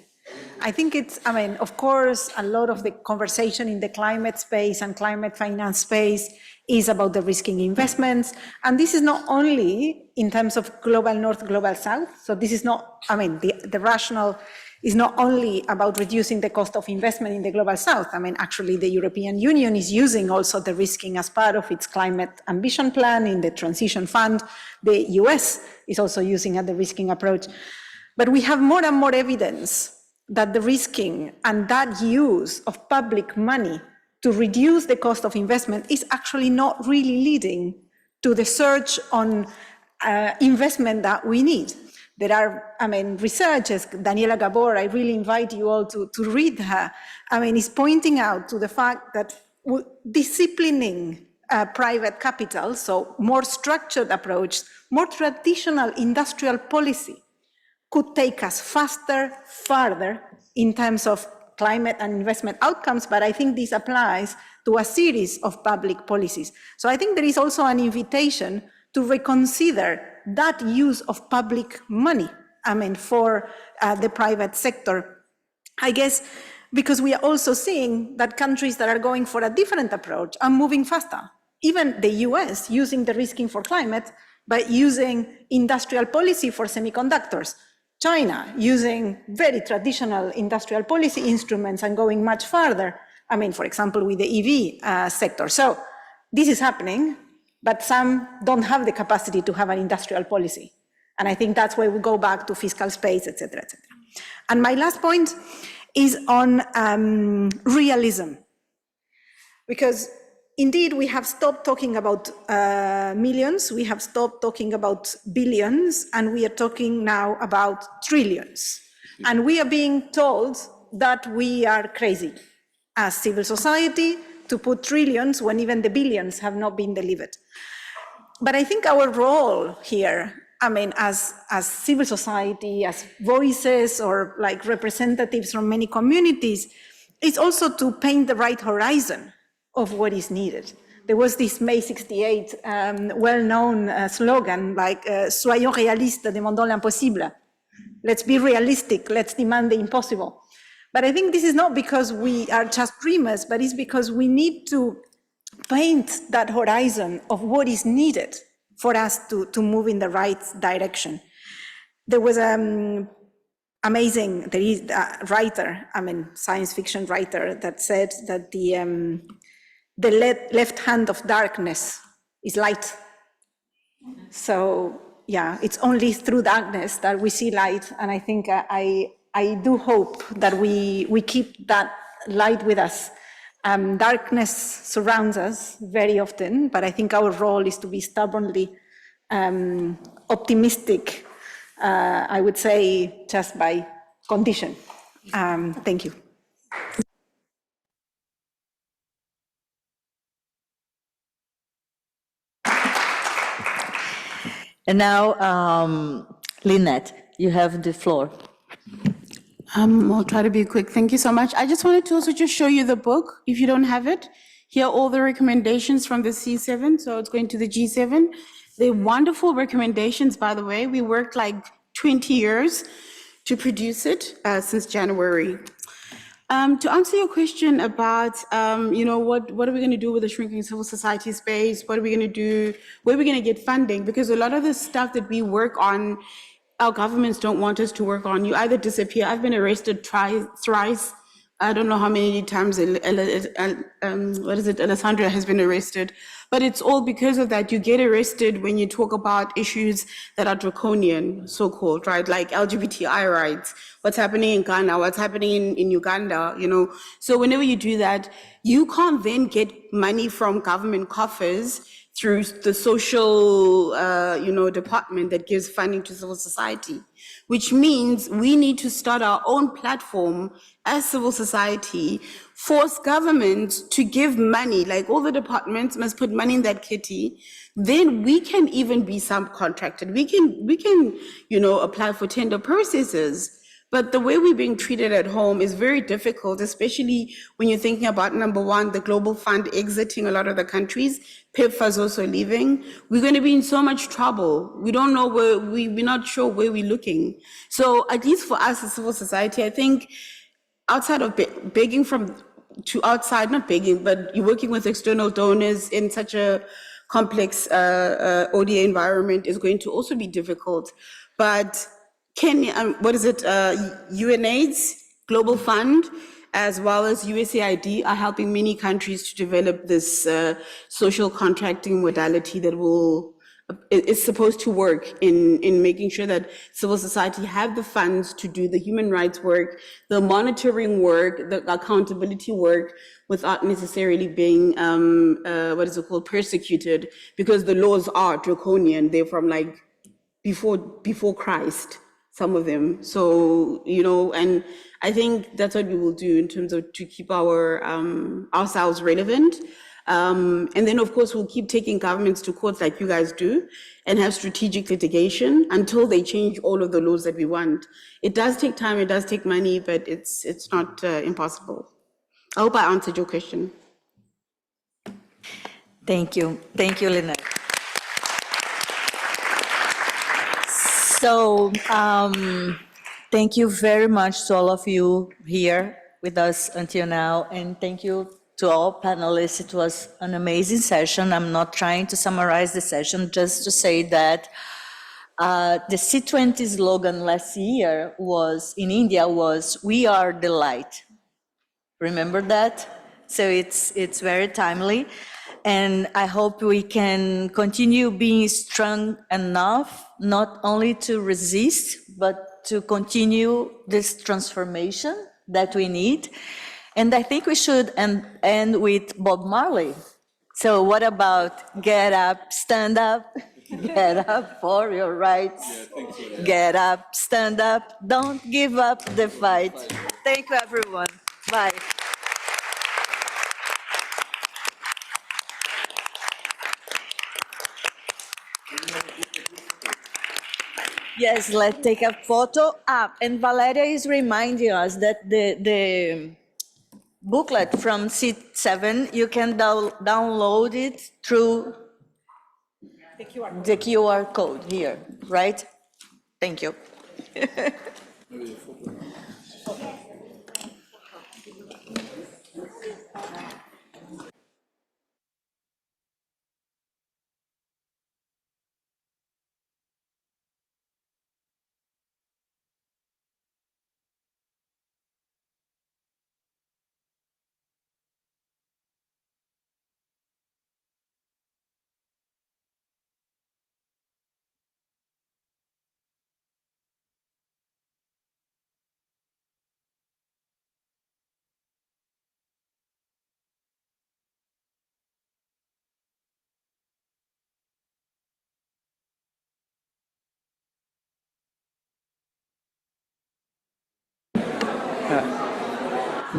I think it's, I mean, of course, a lot of the conversation in the climate space and climate finance space is about the risking investments. And this is not only in terms of global north, global south. So this is not, I mean, the rationale is not only about reducing the cost of investment in the global south. I mean, actually, the European Union is using also the risking as part of its climate ambition plan in the transition fund. The US is also using the risking approach. But we have more and more evidence that the risking and that use of public money to reduce the cost of investment is actually not really leading to the surge on investment that we need. There are, I mean, researchers, Daniela Gabor, I really invite you all to read her. I mean, is pointing out to the fact that disciplining private capital, so more structured approach, more traditional industrial policy, could take us faster, farther in terms of climate and investment outcomes, but I think this applies to a series of public policies. So I think there is also an invitation to reconsider that use of public money, I mean, for the private sector. I guess because we are also seeing that countries that are going for a different approach are moving faster. Even the US using the risking for climate by using industrial policy for semiconductors. China using very traditional industrial policy instruments and going much farther. I mean, for example, with the EV sector. So this is happening, but some don't have the capacity to have an industrial policy. And I think that's why we go back to fiscal space, et cetera, et cetera. And my last point is on realism. Because indeed, we have stopped talking about millions, we have stopped talking about billions, and we are talking now about trillions. And we are being told that we are crazy as civil society to put trillions when even the billions have not been delivered. But I think our role here, I mean, as civil society, as voices or like representatives from many communities, is also to paint the right horizon of what is needed. There was this May 68 well-known slogan like "Soyons réalistes, demandons l'impossible." Let's be realistic, let's demand the impossible. But I think this is not because we are just dreamers, but it's because we need to paint that horizon of what is needed for us to move in the right direction. There was amazing, there is a writer, I mean, science fiction writer that said that the left hand of darkness is light. So yeah, it's only through darkness that we see light. And I think I do hope that we keep that light with us. Darkness surrounds us very often, but I think our role is to be stubbornly optimistic, I would say just by condition. Thank you. And now, Lynette, you have the floor. I'll try to be quick. Thank you so much. I just wanted to also just show you the book, if you don't have it. Here are all the recommendations from the C7, so it's going to the G7. They're wonderful recommendations, by the way. We worked like 20 years to produce it since January. To answer your question about, what are we going to do with the shrinking civil society space? What are we going to do? Where are we going to get funding? Because a lot of the stuff that we work on, our governments don't want us to work on. You either disappear. I've been arrested thrice. I don't know how many times Alessandra has been arrested, but it's all because of that. You get arrested when you talk about issues that are draconian, so-called, right? Like LGBTI rights, what's happening in Ghana, what's happening in Uganda, So whenever you do that, you can't then get money from government coffers through the social, department that gives funding to civil society, which means we need to start our own platform as civil society force government to give money, like all the departments must put money in that kitty, then we can even be subcontracted. We can, you know, apply for tender processes. But the way we're being treated at home is very difficult, especially when you're thinking about, number one, the Global Fund exiting a lot of the countries, PEPFAR is also leaving. We're going to be in so much trouble. We don't know where, we're not sure where we're looking. So at least for us as civil society, I think outside of begging from, to outside, not begging, but you're working with external donors in such a complex ODA environment is going to also be difficult. But Kenya, what is it, UNAIDS, Global Fund, as well as USAID are helping many countries to develop this social contracting modality that is supposed to work in making sure that civil society have the funds to do the human rights work, the monitoring work, the accountability work, without necessarily being, persecuted, because the laws are draconian. They're from like before Christ, some of them. So, you know, and I think that's what we will do in terms of to keep our ourselves relevant. And then, of course, we'll keep taking governments to court like you guys do and have strategic litigation until they change all of the laws that we want. It does take time, it does take money, but it's not impossible. I hope I answered your question. Thank you. Thank you, Lynette. So, thank you very much to all of you here with us until now, and thank you to all panelists. It was an amazing session. I'm not trying to summarize the session, just to say that the C20 slogan last year was, in India, was, "We are the light." Remember that? So it's very timely. And I hope we can continue being strong enough, not only to resist, but to continue this transformation that we need. And I think we should end with Bob Marley. So what about get up, stand up, get up for your rights. Get up, stand up, don't give up the fight. Thank you, everyone. Bye. Yes, let's take a photo. And Valeria is reminding us that the booklet from C7, you can download it through the QR code here, right? Thank you.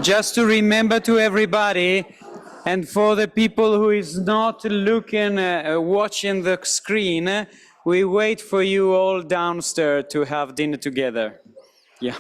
Just to remember to everybody, and for the people who is not looking, watching the screen, we wait for you all downstairs to have dinner together. Yeah.